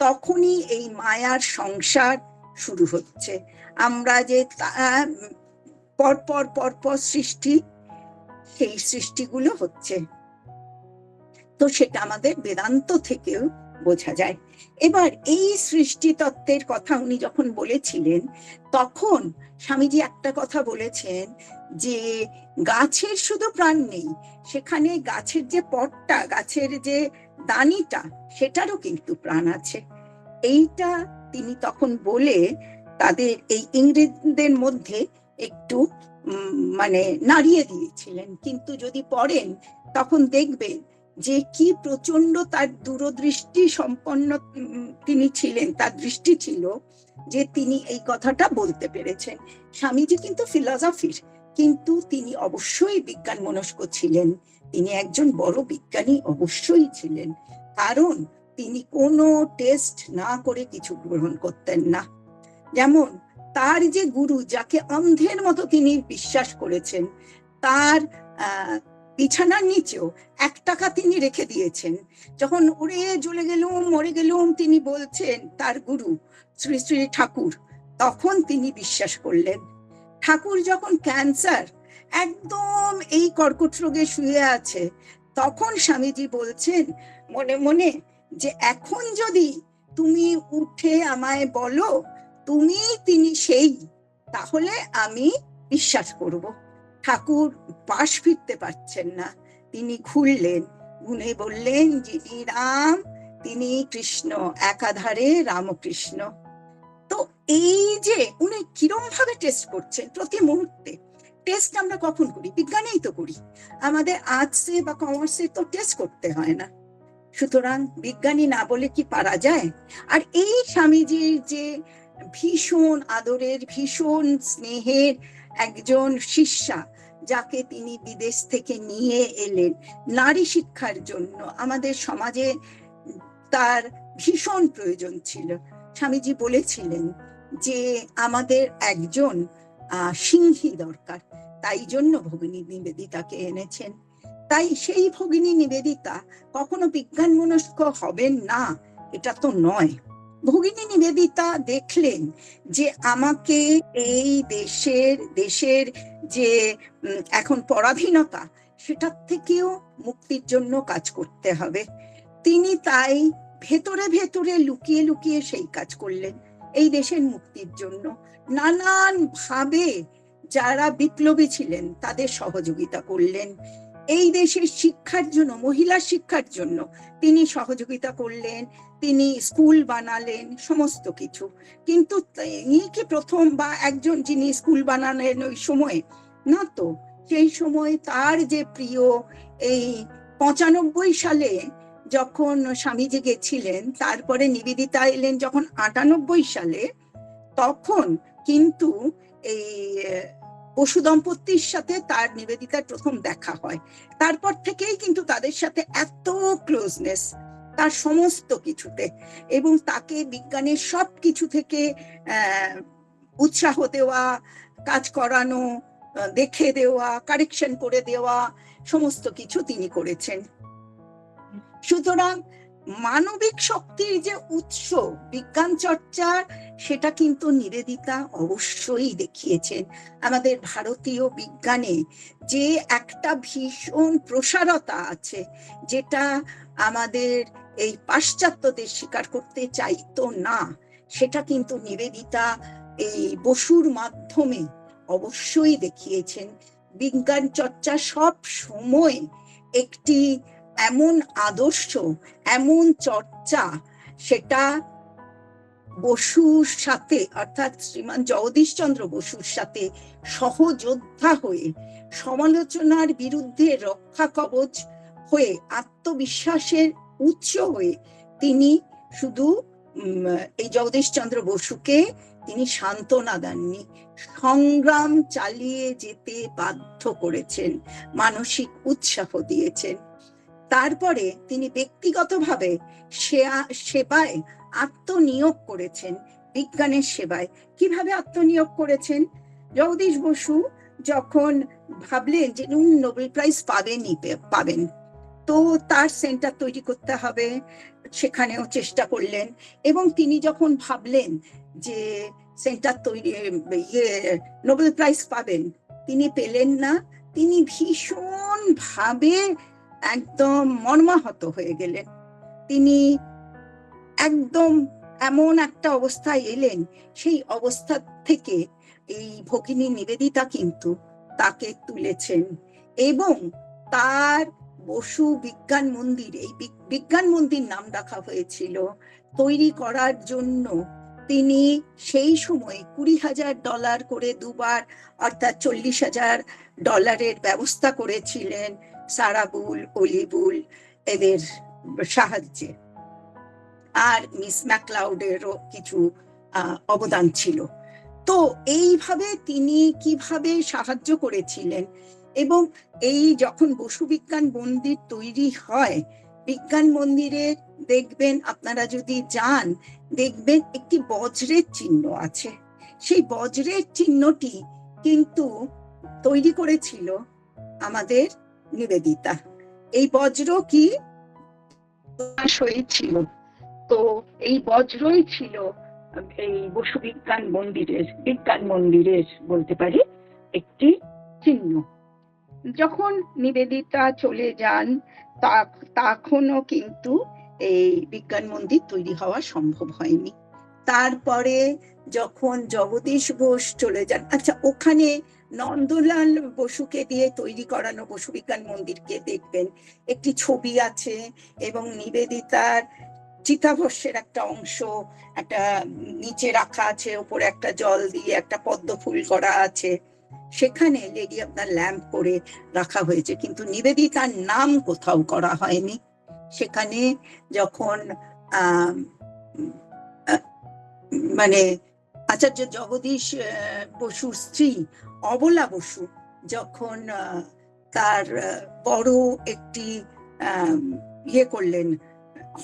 তখনই এই মায়ার সংসার শুরু হচ্ছে। আমরা যে পরপর সৃষ্টি, সেই সৃষ্টিগুলো হচ্ছে, তো সেটা আমাদের বেদান্ত থেকেও বোঝা যায়। এবার এই সৃষ্টি তত্ত্বের কথা উনি যখন বলেছিলেন, তখন স্বামীজি একটা কথা বলেছেন যে গাছের শুধু প্রাণ নেই, সেখানে গাছের যে পটটা, গাছের যে দানিটা, সেটারও কিন্তু প্রাণ আছে। এইটা তিনি তখন বলে তাদের এই ইংরেজদের মধ্যে একটু মানে নাড়িয়ে দিয়েছিলেন। কিন্তু যদি পড়েন তখন দেখবেন যে কি প্রচন্ড তার দূরদৃষ্টি সম্পন্ন তিনি ছিলেন, তার দৃষ্টি ছিল যে তিনি এই কথাটা বলতে পেরেছেন। স্বামীজি কিন্তু ফিলসফির, কিন্তু তিনি অবশ্যই বিজ্ঞান মনস্ক ছিলেন। তিনি একজন বড় বিজ্ঞানী অবশ্যই ছিলেন, কারণ তিনি কোনো টেস্ট না করে কিছু গ্রহণ করতেন না। যেমন তার যে গুরু, যাকে অন্ধের মতো তিনি বিশ্বাস করেছেন, তার বিছানার নিচেও 1 টাকা তিনি রেখে দিয়েছেন। যখন উড়ে জ্বলে গেলুম, মরে গেলুম, তিনি বলছেন তার গুরু শ্রী শ্রী ঠাকুর, তখন তিনি বিশ্বাস করলেন। ঠাকুর যখন ক্যান্সার একদম এই কর্কট রোগে শুয়ে আছে, তখন স্বামীজি বলছেন মনে মনে যে এখন যদি তুমি উঠে আমায় বলো তুমি তিনি সেই, তাহলে আমি বিশ্বাস করব। ঠাকুর পাশ ফিরতে পারছেন না, তিনি ঘুরলেন, গুনে বললেন যিনি রাম তিনি কৃষ্ণ, একাধারে রামকৃষ্ণ। তো এই যে উনি কিরম ভাবে টেস্ট করছেন প্রতি মুহূর্তে। টেস্ট আমরা কখন করি? বিজ্ঞানেই তো করি, আমাদের আর্টসে বা কমার্সে তো টেস্ট করতে হয় না। সুতরাং বিজ্ঞানী না বলে কি পারা যায়? আর এই স্বামীজির যে ভীষণ আদরের, ভীষণ স্নেহের একজন শিষ্যা, যাকে তিনি বিদেশ থেকে নিয়ে এলেন নারী শিক্ষার জন্য, আমাদের সমাজে তার ভীষণ প্রয়োজন ছিল। স্বামীজি বলেছিলেন যে আমাদের একজন সিংহী দরকার, তাই জন্য ভগিনী নিবেদিতাকে এনেছেন। তাই সেই ভগিনী নিবেদিতা কখনো বিজ্ঞান মনস্ক হবেন না, এটা তো নয়। ভগিনী নিবেদিতা দেখলেন যে আমাকে এই দেশের যে এখন পরাধীনতা, সেটার থেকেও মুক্তির জন্য কাজ করতে হবে। তিনি তাই ভেতরে ভেতরে লুকিয়ে লুকিয়ে সেই কাজ করলেন এই দেশের মুক্তির জন্য। নানান ভাবে যারা বিপ্লবী ছিলেন তাদের সহযোগিতা করলেন। এই দেশের শিক্ষার জন্য, মহিলা শিক্ষার জন্য তিনি সহযোগিতা করলেন, তিনি স্কুল বানালেন, সমস্ত কিছু। কিন্তু তিনি কি প্রথম বা একজন যিনি স্কুল বানালেন ওই সময়? না তো। সেই সময় তার যে প্রিয়, এই 95 সালে যখন স্বামীজি গেছিলেন, তারপরে নিবেদিতা এলেন যখন 98 সালে, তখন কিন্তু এই বসু দম্পতির সাথে তার নিবেদিতার প্রথম দেখা হয়। তারপর থেকেই কিন্তু তাদের সাথে এত ক্লোজনেস, তার সমস্ত কিছুতে, এবং তাকে বিজ্ঞানের সব কিছু থেকে উৎসাহ দেওয়া, কাজ করানো, দেখে দেওয়া, কারেকশন করে দেওয়া, সমস্ত কিছু তিনি করেছেন। সুতরাং মানবিক শক্তির যে উৎস বিজ্ঞান চর্চার, সেটা কিন্তু নিবেদিতা অবশ্যই দেখিয়েছেন। আমাদের ভারতীয় বিজ্ঞানে যে একটা ভীষণ প্রসারতা আছে, যেটা আমাদের এই পাশ্চাত্য দেশ স্বীকার করতে চাইতো না, সেটা কিন্তু নিবেদিতা এই বসুর মাধ্যমে অবশ্যই দেখিয়েছেন। বিজ্ঞান চর্চা সব সময় একটি এমন আদর্শ, এমন চর্চা, সেটা বসুর সাথে, অর্থাৎ শ্রীমান জগদীশচন্দ্র বসুর সাথে সহযোদ্ধা হয়ে, সমালোচনার বিরুদ্ধে রক্ষা কবচ হয়ে, আত্মবিশ্বাসের উৎস হয়ে তিনি শুধু এই জগদীশচন্দ্র বসুকে তিনি সান্ত্বনা দেননি, সংগ্রাম চালিয়ে যেতে বাধ্য করেছেন, মানসিক উৎসাহ দিয়েছেন। তারপরে তিনি ব্যক্তিগতভাবে সেবায় আত্মনিয়োগ করেছেন, বিজ্ঞানের সেবায়। কিভাবে আত্মনিয়োগ করেছেন? জগদীশ বসু যখন ভাবলেন যে উনি নোবেল প্রাইজ পাবেন, তো তার সেন্টার তৈরি করতে হবে, সেখানেও চেষ্টা করলেন। এবং তিনি যখন ভাবলেন যে সেন্টার তৈরি, নোবেল প্রাইজ পাবেন, তিনি পেলেন না, তিনি ভীষণ ভাবে একদম মর্মাহত হয়ে গেলেন। তিনি একদম এমন একটা অবস্থায় এলেন, সেই অবস্থা থেকে এই ভগিনী নিবেদিতা কিন্তু তাকে তুলেছেন এবং তার বসু বিজ্ঞান মন্দির, এই বিজ্ঞান মন্দির নাম রাখা হয়েছিল, তৈরি করার জন্য তিনি সেই সময় $20,000 করে দুবার, অর্থাৎ $40,000 ব্যবস্থা করেছিলেন সারাবুল, অলিবুল এদের সাহায্যে। আর মিস ম্যাকলাউডেরও কিছু অবদান ছিল। তো এইভাবে তিনি কিভাবে সাহায্য করেছিলেন, এবং এই যখন বসু বিজ্ঞান মন্দির তৈরি হয়, বিজ্ঞান মন্দিরে দেখবেন, আপনারা যদি যান দেখবেন একটি বজ্রের চিহ্ন আছে। সেই বজ্রের চিহ্নটি কিন্তু তৈরি করেছিল আমাদের নিবেদিতা। এই বজ্র কি হয়েছিল, তো এই বজ্রই ছিল এই বসু বিজ্ঞান মন্দিরের বলতে পারি একটি চিহ্ন। যখন নিবেদিতা চলে যান তখনও কিন্তু এই বিজ্ঞান মন্দির তৈরি হওয়া সম্ভব হয়নি। তারপরে যখন জগদীশ বোস চলে যান, আচ্ছা, ওখানে নন্দলাল বসুকে দিয়ে তৈরি করানো বসু বিজ্ঞান মন্দিরকে দেখবেন একটি ছবি আছে, এবং নিবেদিতার চিতাভস্যের একটা অংশ একটা নিচে রাখা আছে, উপরে একটা জল দিয়ে একটা পদ্ম ফুল করা আছে, সেখানে লেডি অফ দ্য ল্যাম্প করে রাখা হয়েছে, কিন্তু নিবেদিতার নাম কোথাও করা হয়নি। সেখানে যখন মানে আচার্য জগদীশ বসুর স্ত্রী অবলা বসু যখন তার বড় একটি ইয়ে করলেন,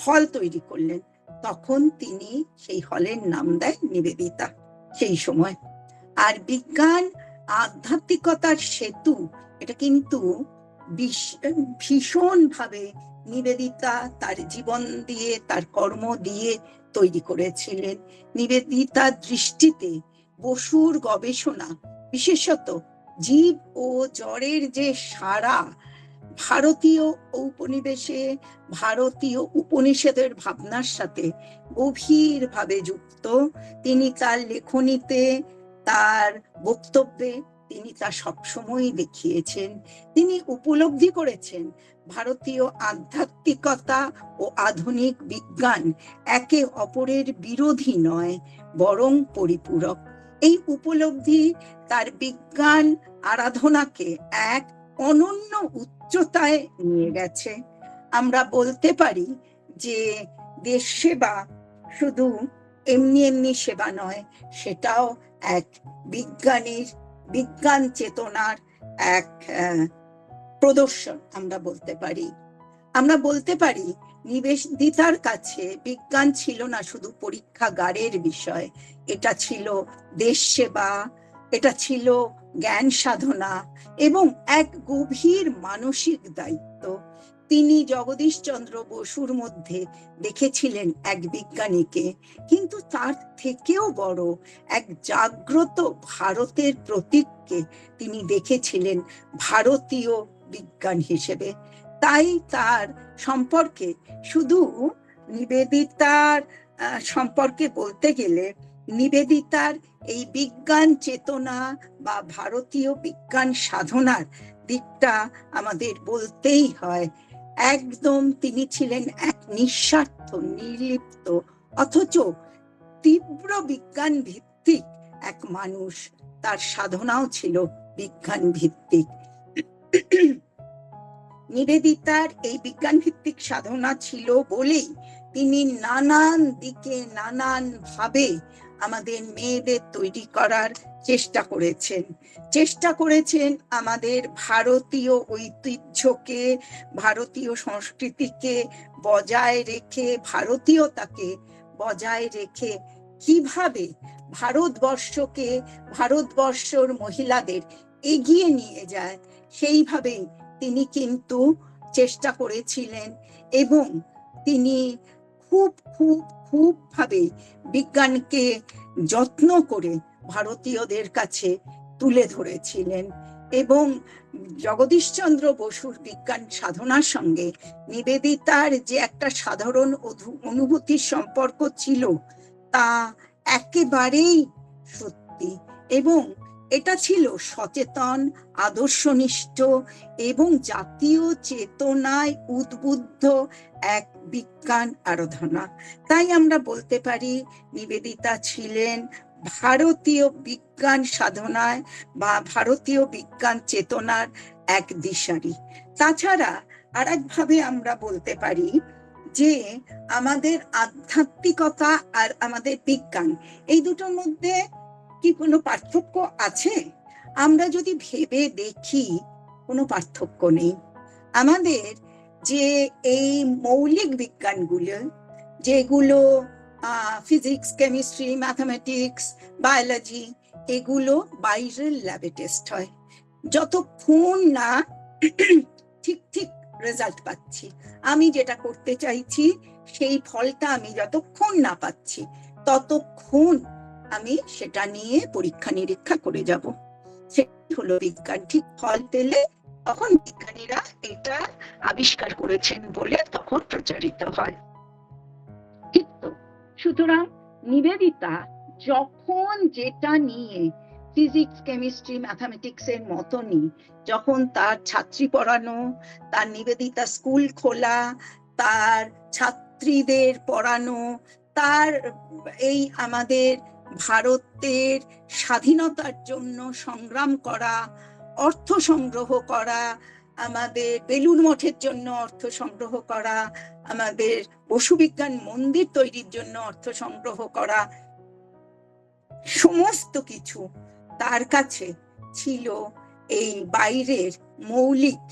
হল তৈরি করলেন, তখন তিনি সেই হলের নাম দেয় নিবেদিতা সেই সময়। আর বিজ্ঞান আধ্যাত্মিকতার সেতু, এটা কিন্তু ভীষণ ভাবে নিবেদিতা তার জীবন দিয়ে, তার কর্ম দিয়ে তৈরি করেছিলেন। নিবেদিতার দৃষ্টিতে বসুর গবেষণা, বিশেষত জীব ও জড়ের যে সারা, ভারতীয় ঔপনিবেশে ভারতীয় উপনিষদের ভাবনার সাথে গভীরভাবে যুক্ত। তিনি তার লেখনীতে, তার বক্তব্যে তিনি তা সবসময় দেখিয়েছেন। তিনি উপলব্ধি করেছেন ভারতীয় আধ্যাত্মিকতা ও আধুনিক বিজ্ঞান একে অপরের বিরোধী নয়, বরং পরিপূরক। এই উপলব্ধি তার বিজ্ঞান আরাধনাকে এক অনন্য উচ্চতায় নিয়ে গেছে। আমরা বলতে পারি যে দেশ সেবা শুধু এমনি এমনি সেবা নয়, সেটাও এক বিজ্ঞান চেতনার এক প্রদর্শন। আমরা বলতে পারি নিবেদিতার কাছে বিজ্ঞান ছিল না শুধু পরীক্ষাগারের বিষয়, এটা ছিল দেশ সেবা, এটা ছিল জ্ঞান সাধনা এবং এক গভীর মানসিক দায়িত্ব। তিনি জগদীশচন্দ্র বসুর মধ্যে দেখেছিলেন এক বিজ্ঞানীকে, কিন্তু তার থেকেও বড় এক জাগ্রত ভারতের প্রতীককে তিনি দেখেছিলেন ভারতীয় বিজ্ঞান হিসেবে। তাই তার সম্পর্কে, শুধু নিবেদিতার সম্পর্কে বলতে গেলে, নিবেদিতার এই বিজ্ঞান চেতনা বা ভারতীয় বিজ্ঞান সাধনার দিকটা আমাদের বলতেই হয়। একদম তিনি ছিলেন এক নিঃস্বার্থ, নির্লিপ্ত, অথচ তীব্র বিজ্ঞান ভিত্তিক এক মানুষ। তার সাধনাও ছিল বিজ্ঞান ভিত্তিক। নিবেদিতার এই বিজ্ঞান ভিত্তিক সাধনা ছিল বলেই তিনি নানান দিকে, নানান ভাবে আমাদের মেয়েদের তৈরি করার চেষ্টা করেছেন আমাদের ভারতীয় ঐতিহ্যকে, ভারতীয় সংস্কৃতিকে বজায় রেখে, ভারতীয়তাকে বজায় রেখে কিভাবে ভারতবর্ষকে, ভারতবর্ষর মহিলাদের এগিয়ে নিয়ে যায়, সেইভাবেই তিনি কিন্তু চেষ্টা করেছিলেন। এবং তিনি খুব খুব খুব ভাবে বিজ্ঞানকে যত্ন করে ভারতীয়দের কাছে তুলে ধরেছিলেন। এবং জগদীশচন্দ্র বসুর বিজ্ঞান সাধনার সঙ্গে নিবেদিতার যে একটা সাধারণ অনুভূতির সম্পর্ক ছিল, তা একেবারেই সত্যি। এবং এটা ছিল সচেতন, আদর্শনিষ্ঠ এবং জাতীয় চেতনায় উদ্বুদ্ধ এক বিজ্ঞান আরাধনা। তাই আমরা বলতে পারি নিবেদিতা ছিলেন ভারতীয় বিজ্ঞান সাধনায় বা ভারতীয় বিজ্ঞান চেতনার এক দিশারি। তাছাড়া আরেকভাবে আমরা বলতে পারি যে আমাদের আধ্যাত্মিকতা আর আমাদের বিজ্ঞান, এই দুটোর মধ্যে কি কোনো পার্থক্য আছে? আমরা যদি ভেবে দেখি, কোনো পার্থক্য নেই। আমাদের যে এই মৌলিক বিজ্ঞানগুলো, যেগুলো ফিজিক্স, কেমিস্ট্রি, ম্যাথামেটিক্স, বায়োলজি, এগুলো বাইরের ল্যাবে টেস্ট হয়। যতক্ষণ না ঠিক ঠিক রেজাল্ট পাচ্ছি, আমি যেটা করতে চাইছি সেই ফলটা আমি যতক্ষণ না পাচ্ছি, ততক্ষণ আমি সেটা নিয়ে পরীক্ষা নিরীক্ষা করে যাব। সেটাই হলো বিজ্ঞান। ঠিক ফল পেলে তখন বিজ্ঞানীরা এটা আবিষ্কার করেছেন বলে তখন প্রচারিত হয়। ঠিক তো? সুতরাং নিবেদিতা যখন যেটা নিয়ে ফিজিক্স, কেমিস্ট্রি, ম্যাথামেটিক্স এর মতনই যখন তার ছাত্রী পড়ানো, তার নিবেদিতা স্কুল খোলা, তার ছাত্রীদের পড়ানো, তার এই আমাদের ভারতের স্বাধীনতার জন্য সংগ্রাম করা, অর্থ সংগ্রহ করা, আমাদের বেলুড় মঠের জন্য অর্থ সংগ্রহ করা, আমাদের বসুবিজ্ঞান মন্দির তৈরির জন্য অর্থ সংগ্রহ করা, সমস্ত কিছু তার কাছে ছিল এই বাইরের মৌলিক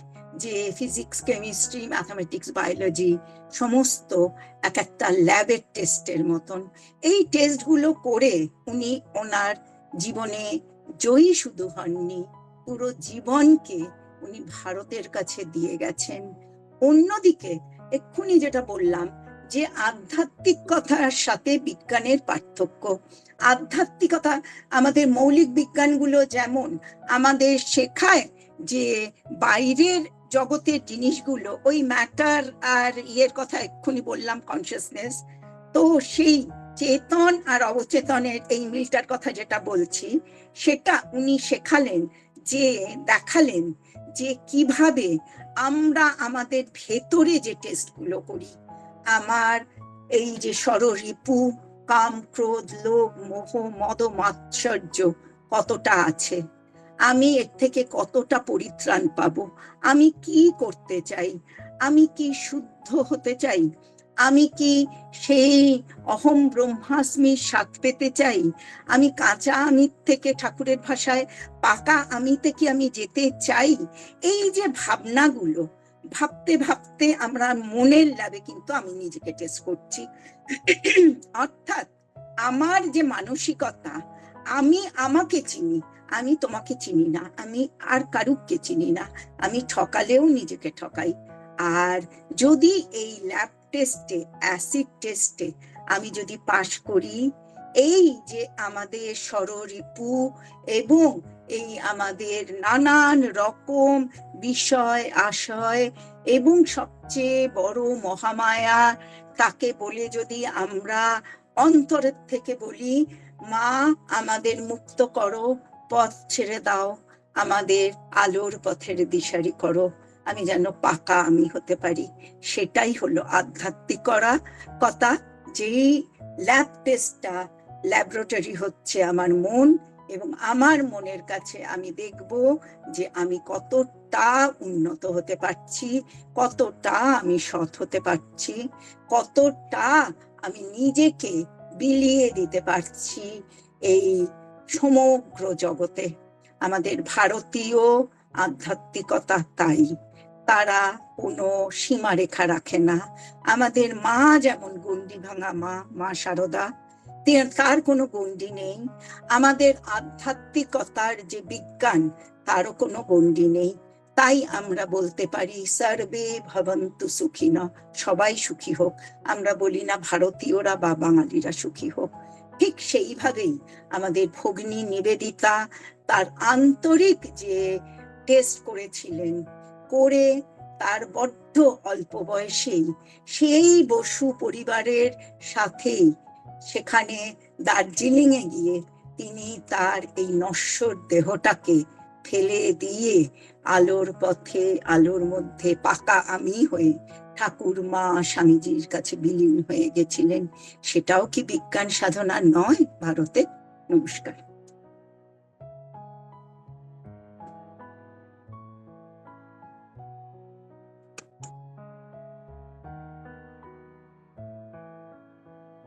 যে ফিজিক্স, কেমিস্ট্রি, ম্যাথামেটিক্স, বায়োলজি, সমস্ত এক একটা ল্যাবের টেস্টের মতন। এই টেস্টগুলো করে উনি ওনার জীবনে জয়ী শুধু হননি, পুরো জীবনকে উনি ভারতের কাছে দিয়ে গেছেন। অন্যদিকে এক্ষুনি যেটা বললাম যে আধ্যাত্মিকতার সাথে বিজ্ঞানের পার্থক্য, আধ্যাত্মিকতা আমাদের মৌলিক বিজ্ঞানগুলো যেমন আমাদের শেখায় যে বাইরের জগতের জিনিসগুলো, ওই ম্যাটার আর ইয়ের কথা এক্ষুনি বললাম, কনসিয়াসনেস, তো সেই চেতন আর অবচেতনের এই মিলটার কথা যেটা বলছি, সেটা উনি শেখালেন, যে দেখালেন যে কিভাবে আমরা আমাদের ভেতরে যে টেস্টগুলো করি, আমার এই যে ষড়রিপু, কাম, ক্রোধ, লোভ, মোহ, মদ, মাৎসর্য কতটা আছে, আমি এর থেকে কতটা পরিত্রাণ পাবো, আমি কি করতে চাই, আমি কি শুদ্ধ হতে চাই, আমি কি সেই অহম ব্রহ্মাস্মির স্বাদ পেতে চাই, আমি কাঁচা আমির থেকে ঠাকুরের ভাষায় পাকা আমিতে কি আমি যেতে চাই। এই যে ভাবনাগুলো ভাবতে ভাবতে আমরা মনের ল্যাবে কিন্তু আমি নিজেকে টেস্ট করছি। অর্থাৎ আমার যে মানসিকতা, আমি আমাকে চিনি, আমি তোমাকে চিনি না, আমি আর কারুকে চিনি না, আমি ঠকালেও নিজেকে ঠকাই। আর যদি এই ল্যাব টেস্টে, অ্যাসিড টেস্টে আমি যদি পাশ করি, এই যে আমাদের ষড়রিপু এবং এই আমাদের নানান রকম বিষয় আশয় এবং সবচেয়ে বড় মহামায়া, তাকে বলে যদি আমরা অন্তরের থেকে বলি, মা আমাদের মুক্ত করো, পথ ছেড়ে দাও, আমাদের আলোর পথের দিশারি করো, আমি যেন পাকা আমি হতে পারি, সেটাই হলো আধ্যাত্মিকতা। যেই ল্যাব টেস্টটা, ল্যাবরেটরি হচ্ছে আমার মন, এবং আমার মনের কাছে আমি দেখব যে আমি কতটা উন্নত হতে পারছি, কতটা আমি সৎ হতে পারছি, কতটা আমি নিজেকে বিলিয়ে দিতে পারছি এই সমগ্র জগতে। আমাদের ভারতীয় আধ্যাত্মিকতা তাই, তারা কোনো সীমারেখা রাখে না। আমাদের মা যেমন গণ্ডি ভাঙা মা, মা শারদা, তার কোনো গণ্ডি নেই। আমাদের আধ্যাত্মিকতার যে বিজ্ঞান, তারও কোনো গণ্ডি নেই। তাই আমরা বলতে পারি সর্বে ভবন্তু সুখিনা, সবাই সুখী হোক। আমরা বলি না ভারতীয়রা বা বাঙালিরা সুখী হোক। ঠিক সেইভাবেই আমাদের ভগ্নী নিবেদিতা তার আন্তরিক যে টেস্ট করেছিলেন, করে তার বড্ড অল্প বয়সেই সেই বসু পরিবারের সাথেই সেখানে দার্জিলিং এ গিয়ে তিনি তার এই নশ্বর দেহটাকে ফেলে দিয়ে আলোর পথে, আলোর মধ্যে পাকা আমি হয়ে ঠাকুরমা স্বামীজির কাছে বিলীন হয়ে গেছিলেন। সেটাও কি বিজ্ঞান সাধনা নয় ভারতে? নমস্কার।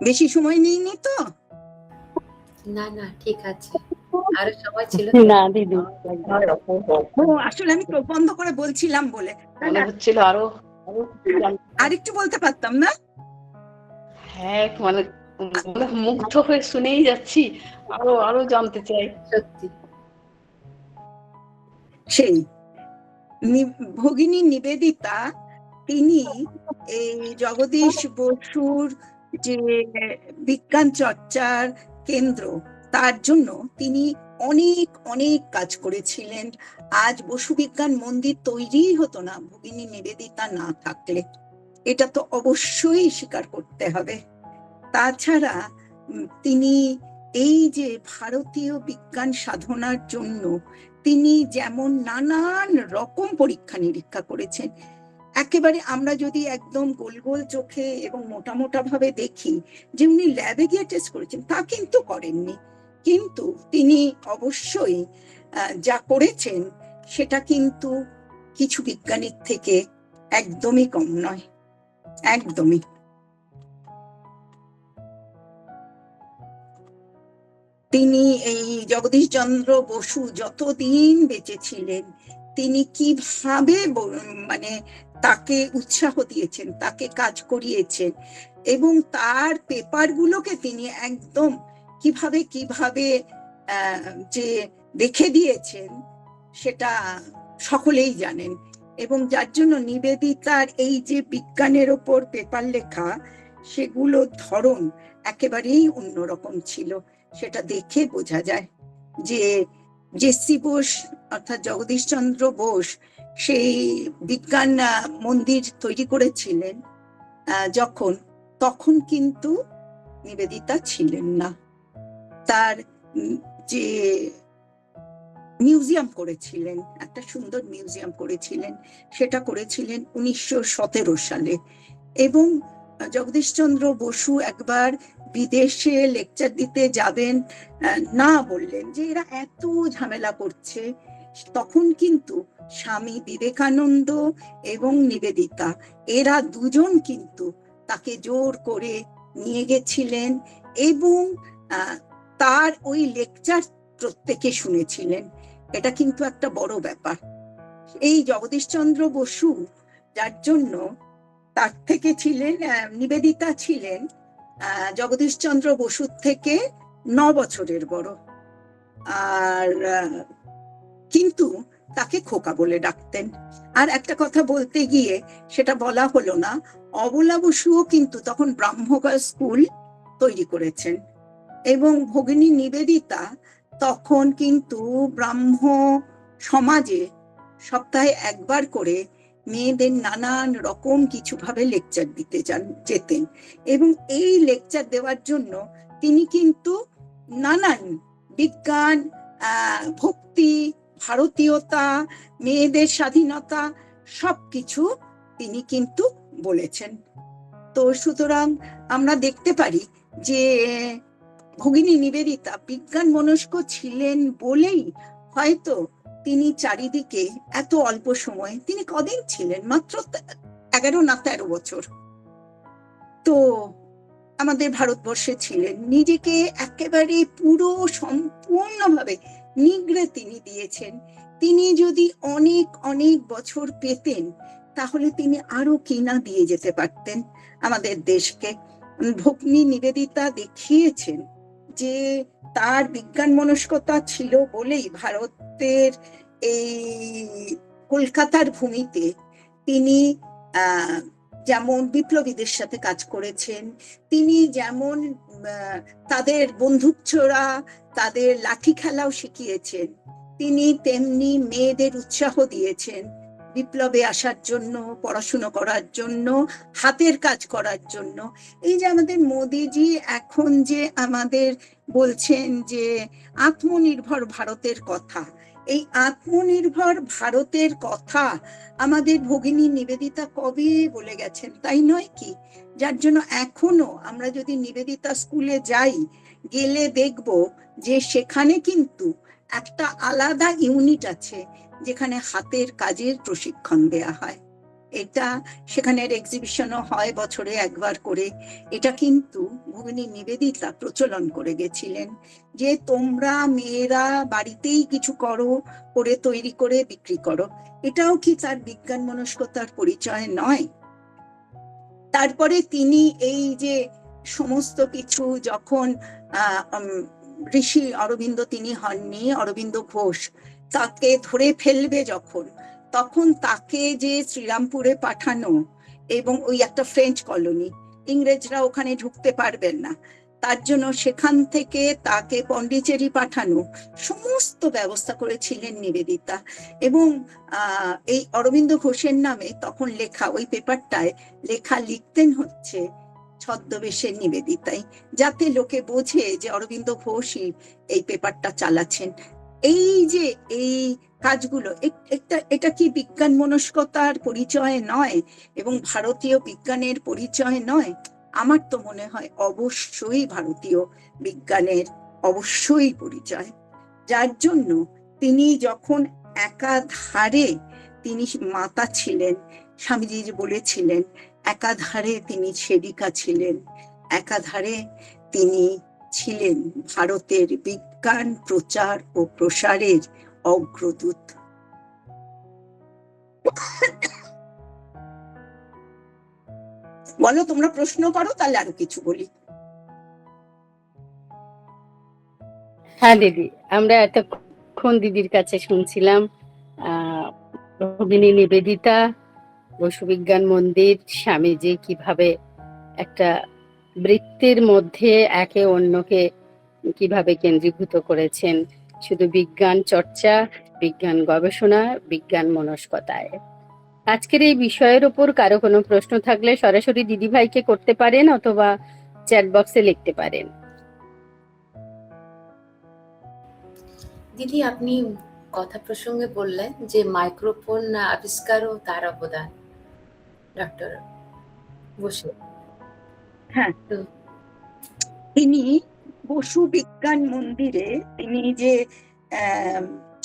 বেশি সময় নিইনি তো? না না, ঠিক আছে, আরো সময় ছিল। না দিদি, আসলে আমি চোখ বন্ধ করে বলছিলাম বলে মনে হচ্ছিল আরো আরেকটু বলতে পারতাম না? হ্যাঁ, মানে মুগ্ধ হয়ে শুনেই যাচ্ছি, আরো আরো জানতে চাই। সত্যি সেই ভগিনী নিবেদিতা, তিনি এই জগদীশ বসুর যে বিজ্ঞান চর্চার কেন্দ্র, তার জন্য তিনি অনেক অনেক কাজ করেছিলেন। আজ বসু বিজ্ঞান মন্দির তৈরি হতো না ভগিনী নিবেদিতা না থাকলে, এটা তো অবশ্যই স্বীকার করতে হবে। তাছাড়া তিনি এই যে ভারতীয় বিজ্ঞান সাধনার জন্য তিনি যেমন নানান রকম পরীক্ষা নিরীক্ষা করেছেন, একেবারে আমরা যদি একদম গোল গোল চোখে এবং মোটা মোটা ভাবে দেখি যে উনি ল্যাবে গিয়ে টেস্ট করেছেন, তা কিন্তু করেননি। কিন্তু তিনি অবশ্যই যা করেছেন সেটা কিন্তু কিছু বিজ্ঞানীর থেকে একদমই কম নয়, একদমই। তিনি এই জগদীশ চন্দ্র বসু যতদিন বেঁচে ছিলেন, তিনি কিভাবে মানে তাকে উৎসাহ দিয়েছেন, তাকে কাজ করিয়েছেন, এবং তার পেপারগুলোকে তিনি একদম কিভাবে কিভাবে যে দেখে দিয়েছেন সেটা সকলেই জানেন। এবং যার জন্য নিবেদিতার এই যে বিজ্ঞানের ওপর পেপার লেখা, সেগুলো ধরন একেবারেই অন্যরকম ছিল। সেটা দেখে বোঝা যায় যে জেসি বোস অর্থাৎ জগদীশ চন্দ্র বোস সেই বিজ্ঞান মন্দির তৈরি করেছিলেন যখন, তখন কিন্তু নিবেদিতা ছিলেন না। তার যে মিউজিয়াম করেছিলেন, একটা সুন্দর মিউজিয়াম করেছিলেন, সেটা করেছিলেন 1917 সালে। এবং জগদীশচন্দ্র বসু একবার বিদেশে লেকচার দিতে যাবেন না, বললেন যে এরা এত ঝামেলা করছে। তখন কিন্তু স্বামী বিবেকানন্দ এবং নিবেদিতা, এরা দুজন কিন্তু তাকে জোর করে নিয়ে গেছিলেন এবং তার ওই লেকচার প্রত্যেকে শুনেছিলেন। এটা কিন্তু একটা বড় ব্যাপার। এই জগদীশচন্দ্র বসু, যার জন্য তার থেকে ছিলেন, নিবেদিতা ছিলেন জগদীশচন্দ্র বসুর থেকে 9 বছরের বড়, আর কিন্তু তাকে খোকা বলে ডাকতেন। আর একটা কথা বলতে গিয়ে সেটা বলা হলো না, অবলা বসুও কিন্তু তখন ব্রাহ্মগড় স্কুল তৈরি করেছেন, এবং ভগিনী নিবেদিতা তখন কিন্তু ব্রাহ্ম সমাজে সপ্তাহে একবার করে মেয়েদের নানান রকম কিছু ভাবে লেকচার দিতে যেতেন। এবং এই লেকচার দেওয়ার জন্য তিনি কিন্তু নানান বিজ্ঞান, ভক্তি, ভারতীয়তা, মেয়েদের স্বাধীনতা সবকিছু তিনি কিন্তু বলেছেন। তো সুতরাং আমরা দেখতে পারি যে ভগিনী নিবেদিতা বিজ্ঞান মনস্ক ছিলেন বলেই হয়তো তিনি চারিদিকে এত অল্প সময়, তিনি কদিন ছিলেন, মাত্র 11 না 13 বছর তো আমাদের ভারতবর্ষে ছিলেন। নিজেকে একেবারে পুরো সম্পূর্ণভাবে নিগড়ে তিনি দিয়েছেন। তিনি যদি অনেক অনেক বছর পেতেন, তাহলে তিনি আরো কি না দিয়ে যেতে পারতেন আমাদের দেশকে। ভগিনী নিবেদিতা দেখিয়েছেন যে তার বিজ্ঞান মনস্কতা ছিল বলেই ভারতের এই কলকাতার ভূমিতে তিনি যেমন বিপ্লবীদের সাথে কাজ করেছেন, তিনি যেমন তাদের বন্দুক ছোড়া, তাদের লাঠি খেলাও শিখিয়েছেন, তিনি তেমনি মেয়েদের উৎসাহ দিয়েছেন, বিপ্লবে আসার জন্য, পড়াশুনো করার জন্য, হাতের কাজ করার জন্য। এই যে আমাদের মোদিজি এখন যে আমাদের বলছেন যে আত্মনির্ভর ভারতের কথা, এই আত্মনির্ভর ভারতের কথা আমাদের ভগিনী নিবেদিতা কবে বলে গেছেন, তাই নয় কি? যার জন্য এখনো আমরা যদি নিবেদিতা স্কুলে যাই, গেলে দেখব যে সেখানে কিন্তু একটা আলাদা ইউনিট আছে যেখানে হাতের কাজের প্রশিক্ষণ দেয়া হয়। এটা সেখানের এক্সিবিশনও হয় বছরে একবার করে। এটা কিন্তু ভগিনী নিবেদিতা প্রচলন করে গেছিলেন যে তোমরা মেয়েরা বাড়িতেই কিছু করো, করে তৈরি করে বিক্রি করো। এটাও কি তার বিজ্ঞান মনস্কতার পরিচয় নয়? তারপরে তিনি এই যে সমস্ত কিছু যখন ঋষি অরবিন্দ তিনি হননি, অরবিন্দ ঘোষ তাকে ধরে ফেলবে যখন, তখন তাকে যে শ্রীরামপুরে পাঠানো, এবং ওই একটা ফ্রেঞ্চ কলোনি, ইংরেজরা ওখানে ঢুকতে পারবেন না, তার জন্য সেখান থেকে তাকে পন্ডিচেরি পাঠানো, সমস্ত ব্যবস্থা করেছিলেন নিবেদিতা। এবং এই অরবিন্দ ঘোষের নামে তখন লেখা ওই পেপারটায় লেখা লিখতেন হচ্ছে ছদ্মবেশের নিবেদিতাই, যাতে লোকে বোঝে যে অরবিন্দ ঘোষই এই পেপারটা চালাচ্ছেন। এই যে এই কাজগুলো, এটা কি বিজ্ঞান মনস্কতার পরিচয় নয় এবং ভারতীয় বিজ্ঞানের পরিচয় নয়? আমার তো মনে হয় অবশ্যই ভারতীয় বিজ্ঞানের অবশ্যই পরিচয়। যার জন্য তিনি যখন একাধারে তিনি মাতা ছিলেন, স্বামীজি বলেছিলেন একাধারে তিনি সেবিকা ছিলেন, একাধারে তিনি ছিলেন ভারতের বিজ্ঞান প্রচার ও প্রসারের অগ্রদূত। বলো, তোমরা প্রশ্ন করো, তাহলে আরো কিছু বলি। হ্যাঁ দিদি, আমরা এতক্ষণ দিদির কাছে শুনছিলাম ভগিনী নিবেদিতা, বসু বিজ্ঞান মন্দির, স্বামীজি কিভাবে একটা বৃত্তের মধ্যে একে অন্যকে কিভাবে কেন্দ্রীভূত করেছেন শুধু বিজ্ঞান চর্চা, বিজ্ঞান গবেষণা, বিজ্ঞান মনস্কতায়। আজকের এই বিষয়ের উপর কারো কোনো প্রশ্ন থাকলে সরাসরি দিদিভাইকে করতে পারেন অথবা চ্যাট বক্সে লিখতে পারেন। দিদি, আপনি কথা প্রসঙ্গে বললেন যে মাইক্রোফোন আবিষ্কার ও তার অবদান ডক্টর বসু। হ্যাঁ, তিনি বসু বিজ্ঞান মন্দিরে তিনি যে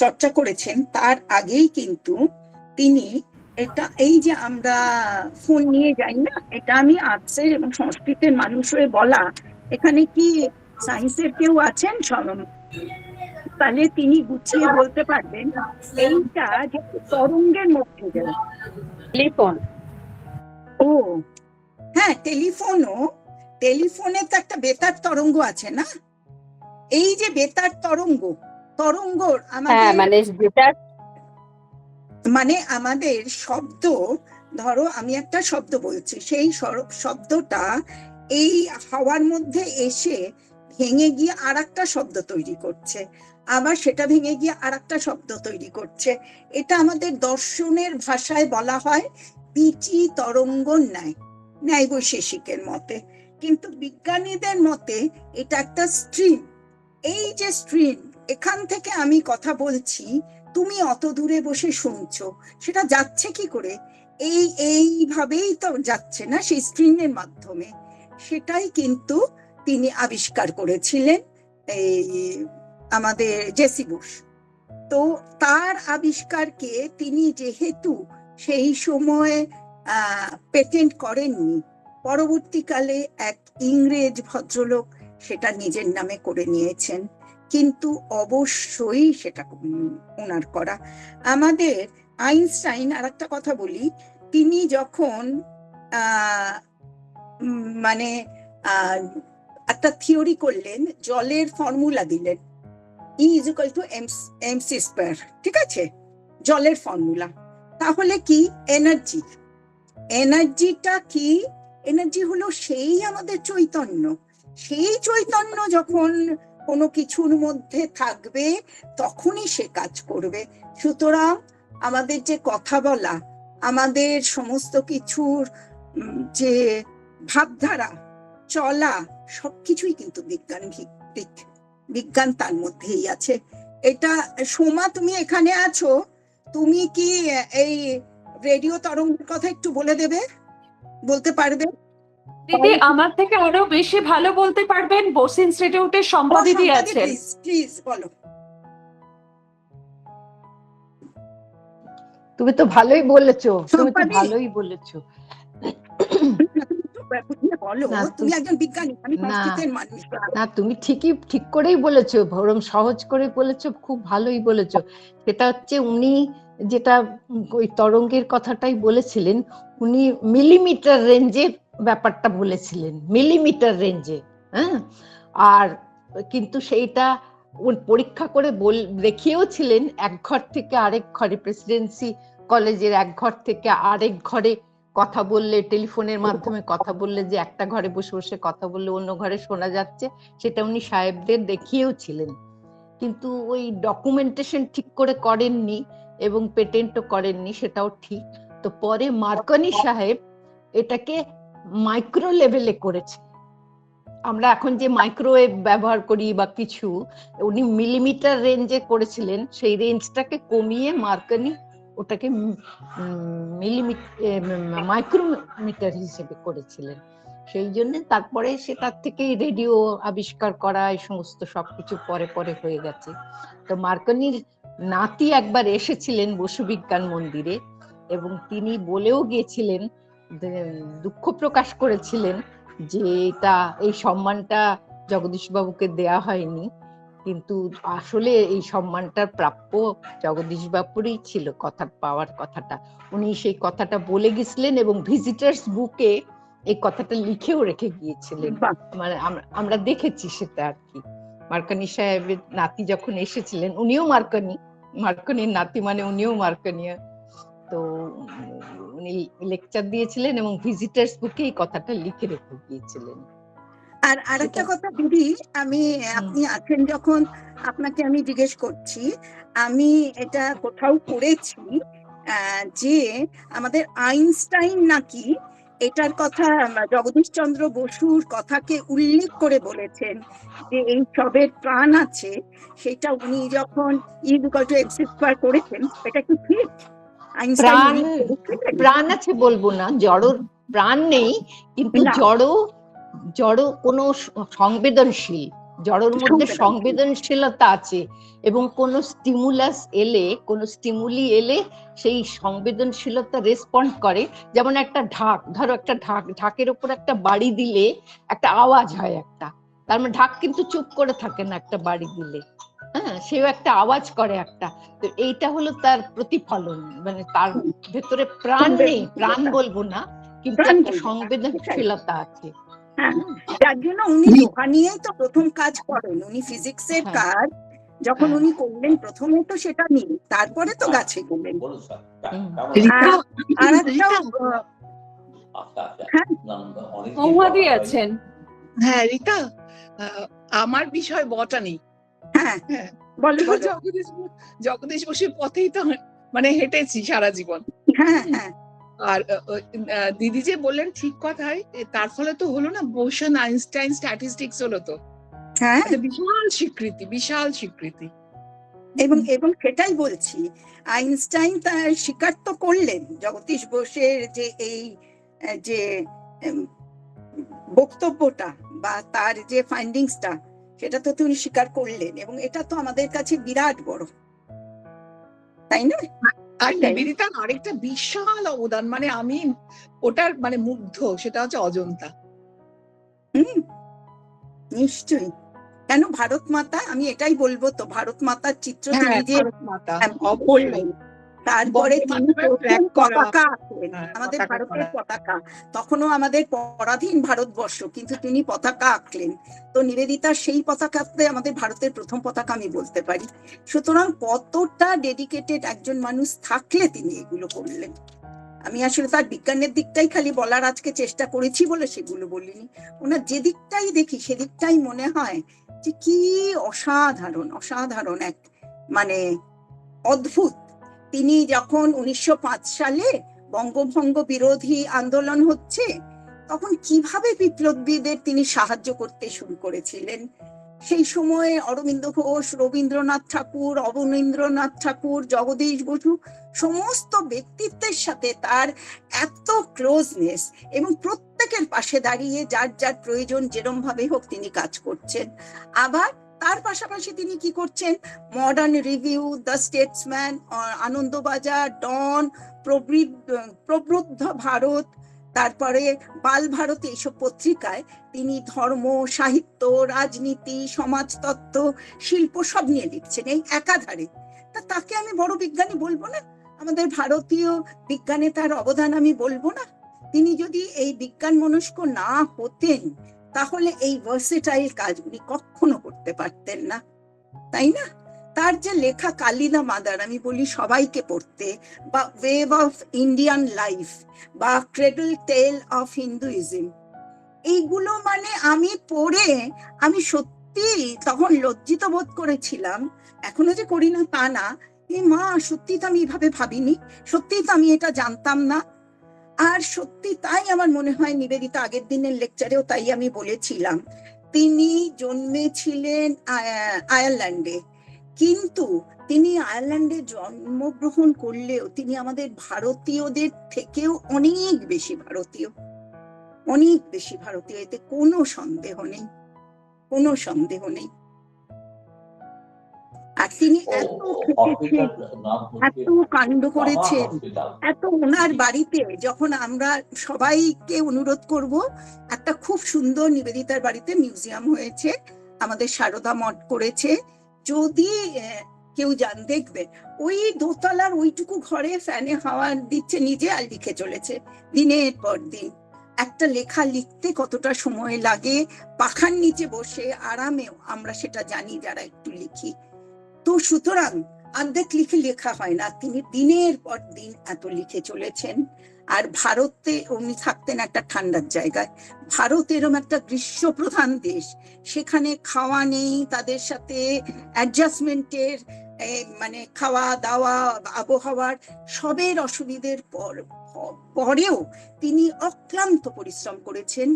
চর্চা করেছেন তার আগেই কিন্তু তিনি এটা, এই যে আমরা ফোন নিয়ে যাই না, এটা আমি আর্টসের এবং সংস্কৃতের মানুষ হয়ে বলা, এখানে কি সায়েন্সের কেউ আছেন? তাহলে তিনি গুছিয়ে বলতে পারবেন এইটা যে তরঙ্গের মধ্যে যায়। টেলিফোন, ও হ্যাঁ, টেলিফোনে তো একটা বেতার তরঙ্গ আছে না? এই যে বেতার তরঙ্গর মানে আমাদের শব্দ, ধরো আমি একটা শব্দ বলছি, সেই শব্দটা এই হাওয়ার মধ্যে এসে ভেঙে গিয়ে আর একটা শব্দ তৈরি করছে, আবার সেটা ভেঙে গিয়ে আর একটা শব্দ তৈরি করছে। এটা আমাদের দর্শনের ভাষায় বলা হয় বিচি তরঙ্গ ন্যায় বৈশেষিকের মতে, কিন্তু বিজ্ঞানীদের মতে এটা একটা স্ট্রিম। এই যে স্ট্রিম, এখান থেকে আমি কথা বলছি, তুমি অত দূরে বসে শুনছো, সেটা যাচ্ছে কি করে? এইভাবেই তো যাচ্ছে না, সেই স্ট্রিমের মাধ্যমে। সেটাই কিন্তু তিনি আবিষ্কার করেছিলেন এই আমাদের জেসি বুশ। তো তার আবিষ্কারকে তিনি যেহেতু সেই সময় পেটেন্ট করেননি, পরবর্তীকালে এক ইংরেজ ভদ্রলোক সেটা নিজের নামে করে নিয়েছেন, কিন্তু অবশ্যই সেটা ওনার করা। আমাদের আইনস্টাইন, আর একটা কথা বলি, তিনি যখন মানে একটা থিওরি করলেন, জলের ফর্মুলা দিলেন, E = mc², ঠিক আছে, জলের ফর্মুলা। তাহলে কি এনার্জিটা কি? এনার্জি হলো সেই আমাদের চৈতন্য। সেই চৈতন্য যখন কোনো কিছুর মধ্যে থাকবে তখনই সে কাজ করবে। সুতরাং আমাদের যে কথা বলা, আমাদের সমস্ত কিছুর যে ভাবধারা, চলা, সবকিছুই কিন্তু বিজ্ঞান ভিত্তিক। বিজ্ঞান তার মধ্যেই আছে। এটা সোমা, তুমি এখানে আছো, তুমি কি এই রেডিও তরঙ্গের কথা একটু বলতে পারবে? দিদি আমার থেকে আরো বেশি ভালো বলতে পারবেন। বোস ইনস্টিটিউটের শম্পা দিদি আছেন। প্লিজ বলো। তুমি তো ভালোই বলেছো, তুমি তো সম্পাদি। ভালোই বলেছো। বলো, না, তুমি একজন বিজ্ঞানী, আমি না। সংস্কৃতের মানুষ। না, তুমি ঠিক করেই বলেছো, বরং সহজ করে বলেছো, খুব ভালোই বলেছো। সেটা হচ্ছে উনি যেটা ওই তরঙ্গের কথাটাই বলেছিলেন, উনি মিলিমিটার রেঞ্জের ব্যাপারটা বলেছিলেন, মিলিমিটার রেঞ্জে। হ্যাঁ, আর কিন্তু সেইটা পরীক্ষা করে দেখিয়েওছিলেন, এক ঘর থেকে আরেক ঘরে, প্রেসিডেন্সি কলেজের এক ঘর থেকে আরেক ঘরে কথা বললে, টেলিফোনের মাধ্যমে কথা বললে, যে একটা ঘরে বসে বসে কথা বললে অন্য ঘরে শোনা যাচ্ছে, সেটা উনি সাহেবদের দেখিয়েওছিলেন। কিন্তু ওই ডকুমেন্টেশন ঠিক করে করেননি এবং পেটেন্টও করেননি, সেটাও ঠিক। তো পরে মার্কনি সাহেব এটাকে মাইক্রো লেভেলে করেছে। আমরা এখন যে মাইক্রোওয়েভ ব্যবহার করি বা কিছু, উনি মিলিমিটার রেঞ্জে করেছিলেন, সেই রেঞ্জটাকে কমিয়ে মার্কনি ওটাকে মাইক্রোমিটার হিসেবে করেছিলেন। সেই জন্য তারপরে সেটার থেকেই রেডিও আবিষ্কার করা, এই সমস্ত সবকিছু পরে পরে হয়ে গেছে। তো মার্কনির নাতি একবার এসেছিলেন বসু বিজ্ঞান মন্দিরে, এবং তিনি বলেও গিয়েছিলেন, দুঃখ প্রকাশ করেছিলেন যে এটা, এই সম্মানটা জগদীশ বাবুকে দেয়া হয়নি, কিন্তু আসলে এই সম্মানটার প্রাপ্য জগদীশ বাবুরই ছিল, কথা পাওয়ার কথাটা। উনি সেই কথাটা বলে গেছিলেন এবং ভিজিটার্স বুকে এই কথাটা লিখেও রেখে গিয়েছিলেন। মানে আমরা দেখেছি সেটা আর কি। মার্কনি সাহেবের নাতি যখন এসেছিলেন, উনিও মার্কনির নাতি, মানে উনিও মার্কনিয়া, তো উনি লেকচার দিয়েছিলেন এবং ভিজিটার্স বুকে এই কথাটা লিখে রেখে গিয়েছিলেন। আর আরেকটা কথা দিদি, আপনি আছেন যখন, আপনাকে আমি জিজ্ঞেস করছি, আমি এটা কোথাও পড়েছি যে আমাদের আইনস্টাইন নাকি এটার কথা, জগদীশ চন্দ্র বসুর কথাকে উল্লেখ করে বলেছেন যে এই সবের প্রাণ আছে, সেটা উনি যখন E=mc² করেছেন। এটা কি ঠিক? প্রাণ আছে বলবো না, জড় প্রাণ নেই, কিন্তু জড় কোনো সংবেদনশীল, জড়ের মধ্যে সংবেদনশীলতা আছে, এবং কোনো স্টিমুলি এলে সেই সংবেদনশীলতা রেসপন্ড করে। যেমন একটা ঢাক, ধরো একটা ঢাকের উপর একটা বাড়ি দিলে একটা আওয়াজ হয় একটা, তার মানে ঢাক কিন্তু চুপ করে থাকে না একটা বাড়ি দিলে, হ্যাঁ, সেও একটা আওয়াজ করে একটা। তো এইটা হলো তার প্রতিফলন, মানে তার ভেতরে প্রাণ নেই, প্রাণ বলবো না, কিন্তু একটা সংবেদনশীলতা আছে। যার জন্য উনি লোহা নিয়েই তো প্রথম কাজ করেন, উনি ফিজিক্সের কাজ যখন উনি করলেন প্রথমে তো সেটা নিয়ে, তারপরে তো গাছে গেলেন। আর একটাও মৌমাদি আছেন। হ্যাঁ রীতা, আমার বিষয় বটানি। হ্যাঁ, বলো। জগদীশ বসুর পথেই তো মানে হেঁটেছি সারা জীবন। হ্যাঁ, আর দিদি যে বললেন ঠিক কথাই, তার ফলে তো হলো না বোসন আইনস্টাইন স্ট্যাটিস্টিক্স হলো তো, হ্যাঁ, বিশাল স্বীকৃতি। এবং সেটাই বলছি, আইনস্টাইন তার স্বীকার তো করলেন জগদীশ বোসের যে এই যে বক্তব্যটা বা তার যে ফাইন্ডিংসটা, সেটা তো তিনি স্বীকার করলেন, এবং এটা তো আমাদের কাছে বিরাট বড়, তাই না? আর নিবেদিতার আরেকটা বিশাল অবদান, মানে আমি ওটার মানে মুগ্ধ, সেটা হচ্ছে অজন্তা। নিশ্চয়ই। কেন ভারত মাতা, আমি এটাই বলবো, তো ভারত মাতার চিত্র তিনি যে বললেন, তারপরে তিনি পতাকা আঁকলেন, আমাদের ভারতের পতাকা, তখনও আমাদের পরাধীন ভারতবর্ষ, কিন্তু তিনি পতাকা আঁকলেন। তো নিবেদিতার সেই পতাকাতে আমাদের ভারতের প্রথম পতাকা আমি বলতে পারি। সুতরাং কতটা ডেডিকেটেড একজন মানুষ থাকলে তিনি এগুলো করলেন। আমি আসলে তার বিজ্ঞানের দিকটাই খালি বলার আজকে চেষ্টা করেছি বলে সেগুলো বলিনি। ওনার যে দিকটাই দেখি সেদিকটাই মনে হয় যে কি অসাধারণ এক মানে অদ্ভুত তিনি যখন 1905 সালে বঙ্গভঙ্গ বিরোধী আন্দোলন হচ্ছে, তখন কিভাবে বিপ্লবীদের তিনি সাহায্য করতে শুরু করেছিলেন। সেই সময়ে অরবিন্দ ঘোষ, রবীন্দ্রনাথ ঠাকুর, অবনীন্দ্রনাথ ঠাকুর, জগদীশ বসু সমস্ত ব্যক্তিত্বের সাথে তার এত ক্লোজনেস, এবং প্রত্যেকের পাশে দাঁড়িয়ে যার যার প্রয়োজন যেরম ভাবে হোক তিনি কাজ করছেন। আবার তার পাশাপাশি তিনি কি করছেন, Modern Review, the Statesman, Anandabazar, Dawn, Prabuddha Bharat, তারপরে বাল ভারত, এইসব পত্রিকায় তিনি ধর্ম, সাহিত্য, রাজনীতি, সমাজতত্ত্ব, শিল্প সব নিয়ে লিখছেন এই একাধারে। তাকে আমি বড় বিজ্ঞানী বলবো না? আমাদের ভারতীয় বিজ্ঞানে তার অবদান আমি বলবো না? তিনি যদি এই বিজ্ঞান মনস্ক না হতেন, তাহলে এই ভার্সেটাইল কাজগুলি কখনো করতে পারতেন না, তাই না? তার যে লেখা কালিদা মাদার, আমি বলি সবাইকে পড়তে, বা ওয়েভ অফ ইন্ডিয়ান লাইফ, বা ক্রেডল টেল অফ হিন্দুইজম, এইগুলো মানে আমি পড়ে আমি সত্যি তখন লজ্জিত বোধ করেছিলাম। এখনো যে করি না তা না, মা সত্যি তো আমি এইভাবে ভাবিনি, সত্যি তো আমি এটা জানতাম না। আর সত্যি তাই আমার মনে হয়, নিবেদিতা আগের দিনের লেকচারেও তাই আমি বলেছিলাম, তিনি জন্মেছিলেন আয়ারল্যান্ডে, কিন্তু তিনি আয়ারল্যান্ডে জন্মগ্রহণ করলেও তিনি আমাদের ভারতীয়দের থেকেও অনেক বেশি ভারতীয়, অনেক বেশি ভারতীয়, এতে কোনো সন্দেহ নেই, কোনো সন্দেহ নেই। আর তিনি এত খেটেছেন, এত কাণ্ড করেছেন, এত, ওনার বাড়িতে যখন আমরা সবাইকে অনুরোধ করব, একটা খুব সুন্দর নিবেদিতার বাড়িতে মিউজিয়াম হয়েছে, আমাদের সারদা মঠ করেছে, যদি কেউ যান দেখবে, ওই দোতলার ওইটুকু ঘরে ফ্যানে হাওয়া দিচ্ছে নিজে, আর লিখে চলেছে দিনের পর দিন। একটা লেখা লিখতে কতটা সময় লাগে, পাখার নিচে বসে আরামেও আমরা সেটা জানি যারা একটু লিখি। তো সুতরাং অর্ধেক লিখে লেখা হয় না, তিনি দিনের পর দিন এত লিখে চলেছেন। আর ভারতে উনি থাকতেন একটা ঠান্ডার জায়গায়, ভারত এরকম একটা গ্রীষ্ম প্রধান দেশ, সেখানে খাওয়া নেই, তাদের সাথে অ্যাডজাস্টমেন্টের মানে খাওয়া দাওয়া, আবহাওয়ার সবের অসুবিধের পরেও তিনি অক্লান্ত পরিশ্রম করেছেন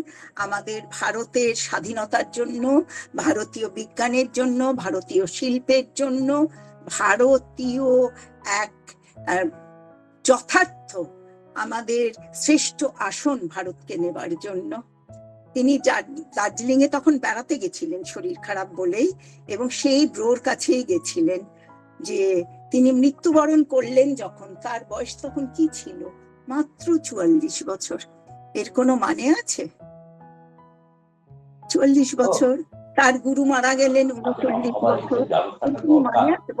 আমাদের ভারতের স্বাধীনতার জন্য, ভারতীয় বিজ্ঞানের জন্য, ভারতীয় শিল্পের জন্য, ভারতীয় এক যথার্থ আমাদের শ্রেষ্ঠ আসন ভারতকে নেবার জন্য। তিনি দার্জিলিং এ তখন বেড়াতে গেছিলেন শরীর খারাপ বলেই, এবং সেই ব্রোর কাছেই গেছিলেন। যে তিনি মৃত্যুবরণ করলেন যখন, তার বয়স তখন কি ছিল? মাত্র 44 বছর। এর কোনো মানে আছে? 44 বছর, তার গুরু মারা গেলেন 39 বছর, মানে আছে?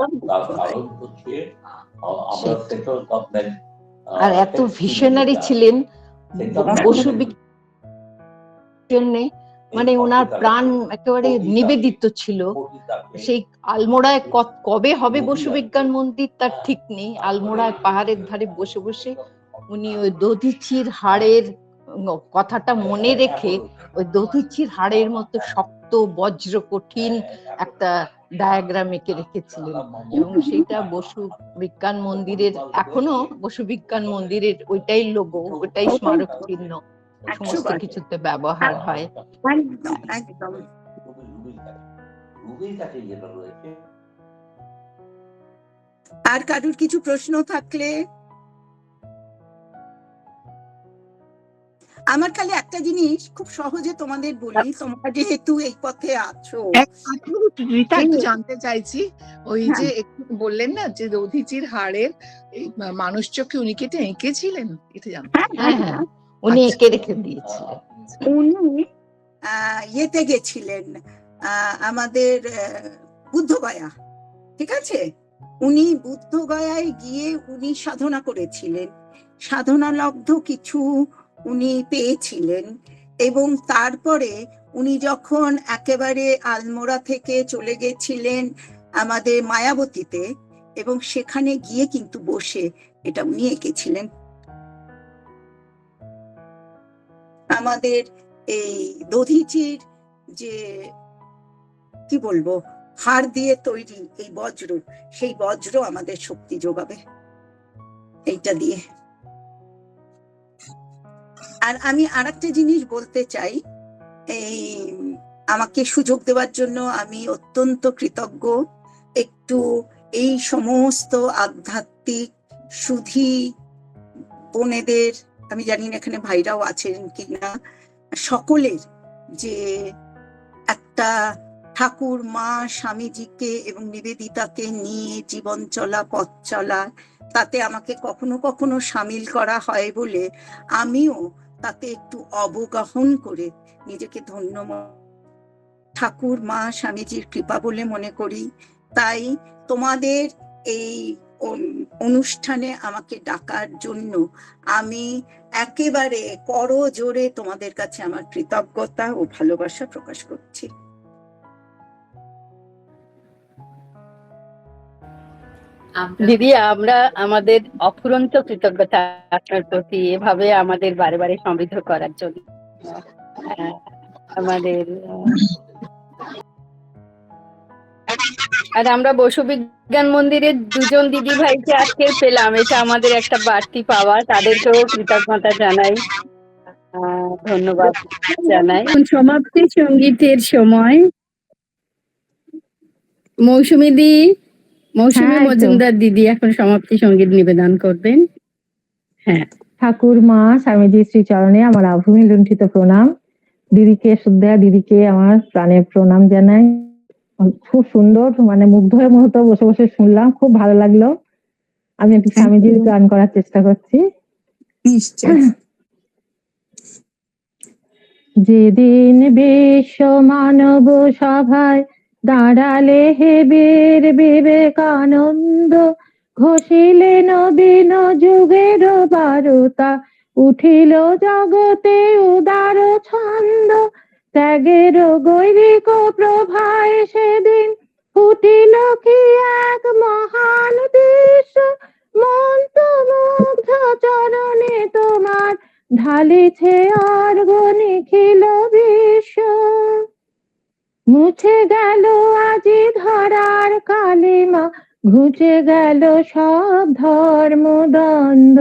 আর এত ভিশনারি ছিলেন বসু জন্যে, মানে ওনার প্রাণ একেবারে নিবেদিত ছিল। সেই আলমোড়ায় কবে হবে বসু বিজ্ঞান মন্দির তার ঠিক নেই, আলমোড়ায় পাহাড়ের ধারে বসে বসে উনি ওই দধিচির হাড়ের কথাটা মনে রেখে ওই দধিচির হাড়ের মতো শক্ত বজ্র কঠিন একটা ডায়াগ্রাম এঁকে রেখেছিলেন, এবং সেইটা বসু বিজ্ঞান মন্দিরের, এখনো বসু বিজ্ঞান মন্দিরের ওইটাই লোগো, ওইটাই স্মারক চিহ্ন সমস্ত কিছুতে ব্যবহার হয়। আর কারুর কিছু প্রশ্ন থাকলে? আমার খালি একটা জিনিস খুব সহজে তোমাদের বলি, তোমরা যেহেতু এই পথে আছো, রীতা একটু জানতে চাইছি, ওই যে একটু বললেন না যে দধিচির হাড়ের মানুষ চোখে উনি কেটে এঁকেছিলেন, এটা জানতে। হ্যাঁ, উনি এঁকে রেখে দিয়েছিলেন। উনি ইয়েতে গেছিলেন আমাদের বুদ্ধগয়া, ঠিক আছে? উনি বুদ্ধগয়ায় গিয়ে উনি সাধনা করেছিলেন, সাধনা লব্ধ কিছু উনি পেয়েছিলেন, এবং তারপরে উনি যখন একেবারে আলমোড়া থেকে চলে গেছিলেন আমাদের মায়াবতীতে, এবং সেখানে গিয়ে কিন্তু বসে এটা উনি এঁকেছিলেন। আমাদের এই দধিচির যে কি বলবো হাড় দিয়ে তৈরি এই বজ্র, সেই বজ্র আমাদের শক্তি যোগাবে। এইটা দিয়ে। আর আমি আরেকটা জিনিস বলতে চাই, এই আমাকে সুযোগ দেওয়ার জন্য আমি অত্যন্ত কৃতজ্ঞ। একটু এই সমস্ত আধ্যাত্মিক সুধী বোনেদের, আমি জানি না এখানে ভাইরাও আছেন কিনা, সকলের যে একটা ঠাকুর মা স্বামীজিকে এবং নিবেদিতাকে নিয়ে জীবন চলা, পথ চলা, তাতে আমাকে কখনো কখনো সামিল করা হয় বলে আমিও তাতে একটু অবগাহন করে নিজেকে ধন্য ঠাকুর মা স্বামীজির কৃপা বলে মনে করি। তাই তোমাদের এই অনুষ্ঠানে আমাকে ডাকার জন্য আমি একেবারে করজোড়ে তোমাদের কাছে আমার কৃতজ্ঞতা ও ভালোবাসা প্রকাশ করছি। দিদি, আমরা আমাদের অফুরন্ত কৃতজ্ঞতা আপনার প্রতি, এভাবে আমাদের বারে বারে সমৃদ্ধ করার জন্য। আমাদের আর আমরা বসু বিজ্ঞান মন্দিরের দুজন দিদি ভাইকে আজকে পেলাম, এটা আমাদের একটা বাড়তি পাওয়া। তাদেরকেও কৃতজ্ঞতা জানাই, ধন্যবাদ জানাই। সমাপ্তি সঙ্গীতের সময় মৌসুমী মজুমদার দিদি এখন সমাপ্তি সঙ্গীত নিবেদন করবেন। হ্যাঁ। ঠাকুর মা স্বামীজির শ্রীচরণে আমার আভূমি লুণ্ঠিত প্রণাম। দিদিকে, শ্রদ্ধা দিদিকে আমার প্রাণের প্রণাম জানাই। খুব সুন্দর, মানে মুগ্ধ হয়ে মুহূর্ত বসে বসে শুনলাম, খুব ভালো লাগলো। আমি একটু স্বামীজির গান করার চেষ্টা করছি। যেদিন বিশ্ব মানব সভায় দাঁড়ালে হেবের বিবেকানন্দ, ঘষিলে নবীন যুগের বারতা, উঠিল জগতে উদার ছন্দ। ত্যাগের গৈরিক প্রভায় সেদিন ফুটিল কি এক মহান দৃশ্য। মন্ত্রমুগ্ধ চরণে তোমার ঢালিছে অর্ঘ্য নিখিল বিশ্ব। মুছে গেল আজি ধরার কালিমা, ঘুচে গেল সব ধর্ম দ্বন্দ্ব।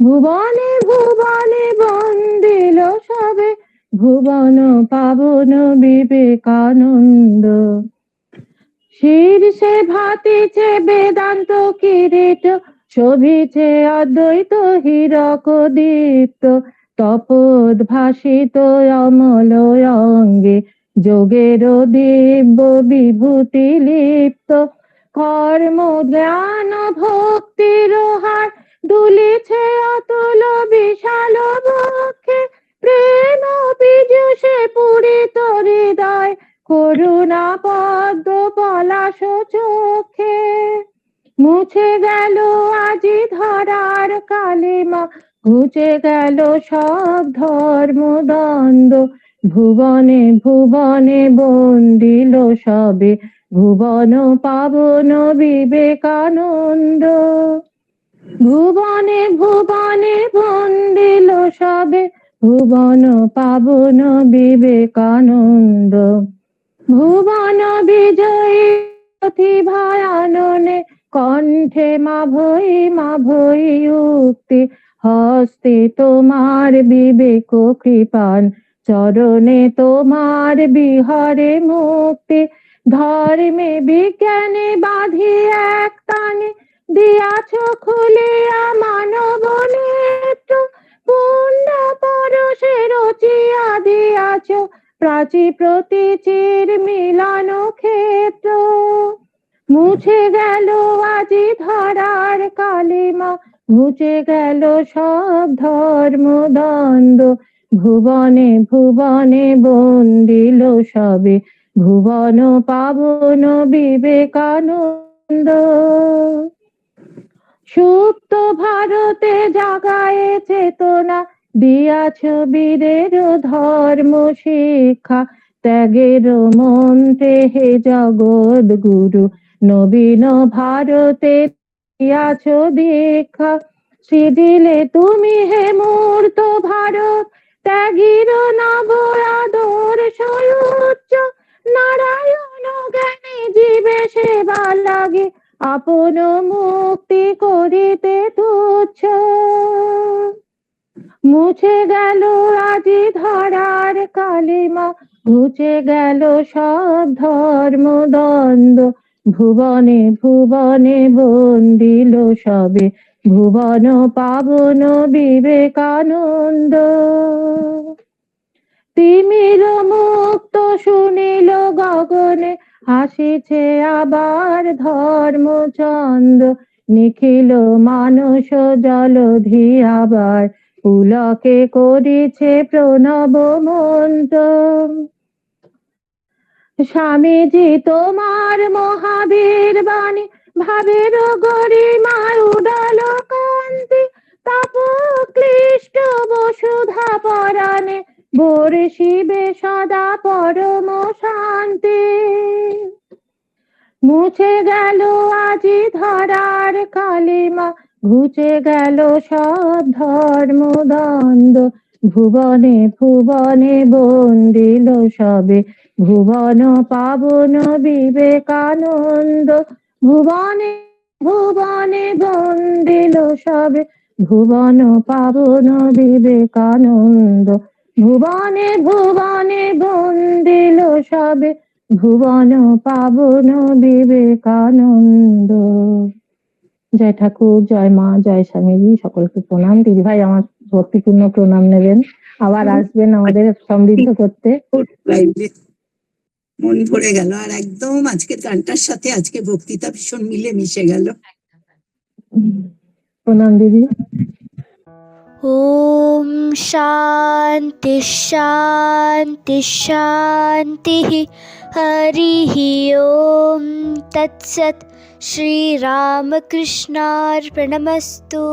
ভুবনে ভুবনে বন্দিল সবে, ভুবন পাবন বিবেকানন্দ। শীর্ষে ভাতিছে বেদান্ত কিরীট, শোভিছে অদ্বৈত হীরক দীপ্ত। তপোদ্ভাসিত অমল অঙ্গে যোগের দিব্য বিভূতি লিপ্ত। কর্ম জ্ঞান ভক্তির হার দুলিছে অতুল বিশাল বক্ষে। প্রেম পীযুষে পূরিত হৃদয়, করুণা পদ্ম পলাশ চোখে। মুছে গেল আজি ধরার কালিমা, ঘুচে গেল সব ধর্ম দ্বন্দ্ব। ভুবনে ভুবনে বন্দিল সবে, ভুবন পাবন বিবেকানন্দ। ভুবনে ভুবনে বন্দিল সবে, ভুবন পাবন বিবেকানন্দ। ভুবন বিজয়ী প্রতিভায়াননে, কণ্ঠে মা ভই উক্তি। হস্তে তোমার বিবেক কৃপান, চরণে তোমার বিহরে মুক্তি। ধর্মে বিজ্ঞানে বাঁধি এক তানে, দিয়াছ খুলিয়া মানব নেত্র। পূর্ণ পরশে রচিয়া দিয়াছ প্রাচী প্রতীচীর মিলন ক্ষেত্র। মুছে গেল আজি ধরার কালিমা, মুছে গেল সব ধর্ম দ্বন্দ্ব। ভুবনে ভুবনে বন্দিল সবে, ভুবন পাবন বিবেকানন্দ। সুপ্ত ভারতে জাগায় চেতনা, দিয়াছ বীরের ধর্ম শিক্ষা। ত্যাগের মন্ত্রে হে জগৎ গুরু, নবীন ভারতে দিয়াছ দীক্ষা। সৃজিলে তুমি হে মূর্ত ভারত, ত্যাগীর নব আদর্শ উচ্চ। নারায়ণ জ্ঞানী জীবে সেবা লাগে, আপন মুক্তি করিতে তুচ্ছ। মুছে গেল আজি ধরার কালিমা, মুছে গেল সব ধর্ম দ্বন্দ্ব। ভুবনে ভুবনে বন্দিল সবে, ভুবন পাবন বিবেকানন্দ। তিমির মুক্ত শুনিল গগনে, হাসিছে আবার ধর্মচন্দ্র। নিখিল মানস জলধি আবার, পুলকে করিছে প্রণব মন্ত্র। স্বামীজি তোমার মহাবীর বাণী, ভাবের গরিমায় উডাল কান্তি। তাপ ক্লিষ্ট বসুধা পরাণে, বর্ষিবে সদা পরম শান্তি। মুছে গেল আজি ধরার কালিমা, ঘুচে গেল সব ধর্ম দ্বন্দ্ব। ভুবনে ভুবনে বন্দিল সবে, ভুবন পাবন বিবেকানন্দ। ভুবনে ভুবনে বন্দিল সবে, ভুবন পাবন বিবেকানন্দ। ভুবনে ভুবনে বন্দিল সবে, ভুবন পাবন বিবেকানন্দ। জয় ঠাকুর, জয় মা, জয় স্বামীজি, সকলকে প্রণাম। দিদি ভাই আমার ভক্তিপূর্ণ প্রণাম নেবেন, আবার আসবেন আমাদের সমৃদ্ধ করতে। মন ভরে গেল, আর একদম আজকের গানটার সাথে আজকে বক্তৃতা ভীষণ মিলে মিশে গেল। প্রণাম দিদি। ॐ शान्ति शान्ति शान्तिः। हरिः ॐ तत्सत्। श्रीरामकृष्णार्पणमस्तु।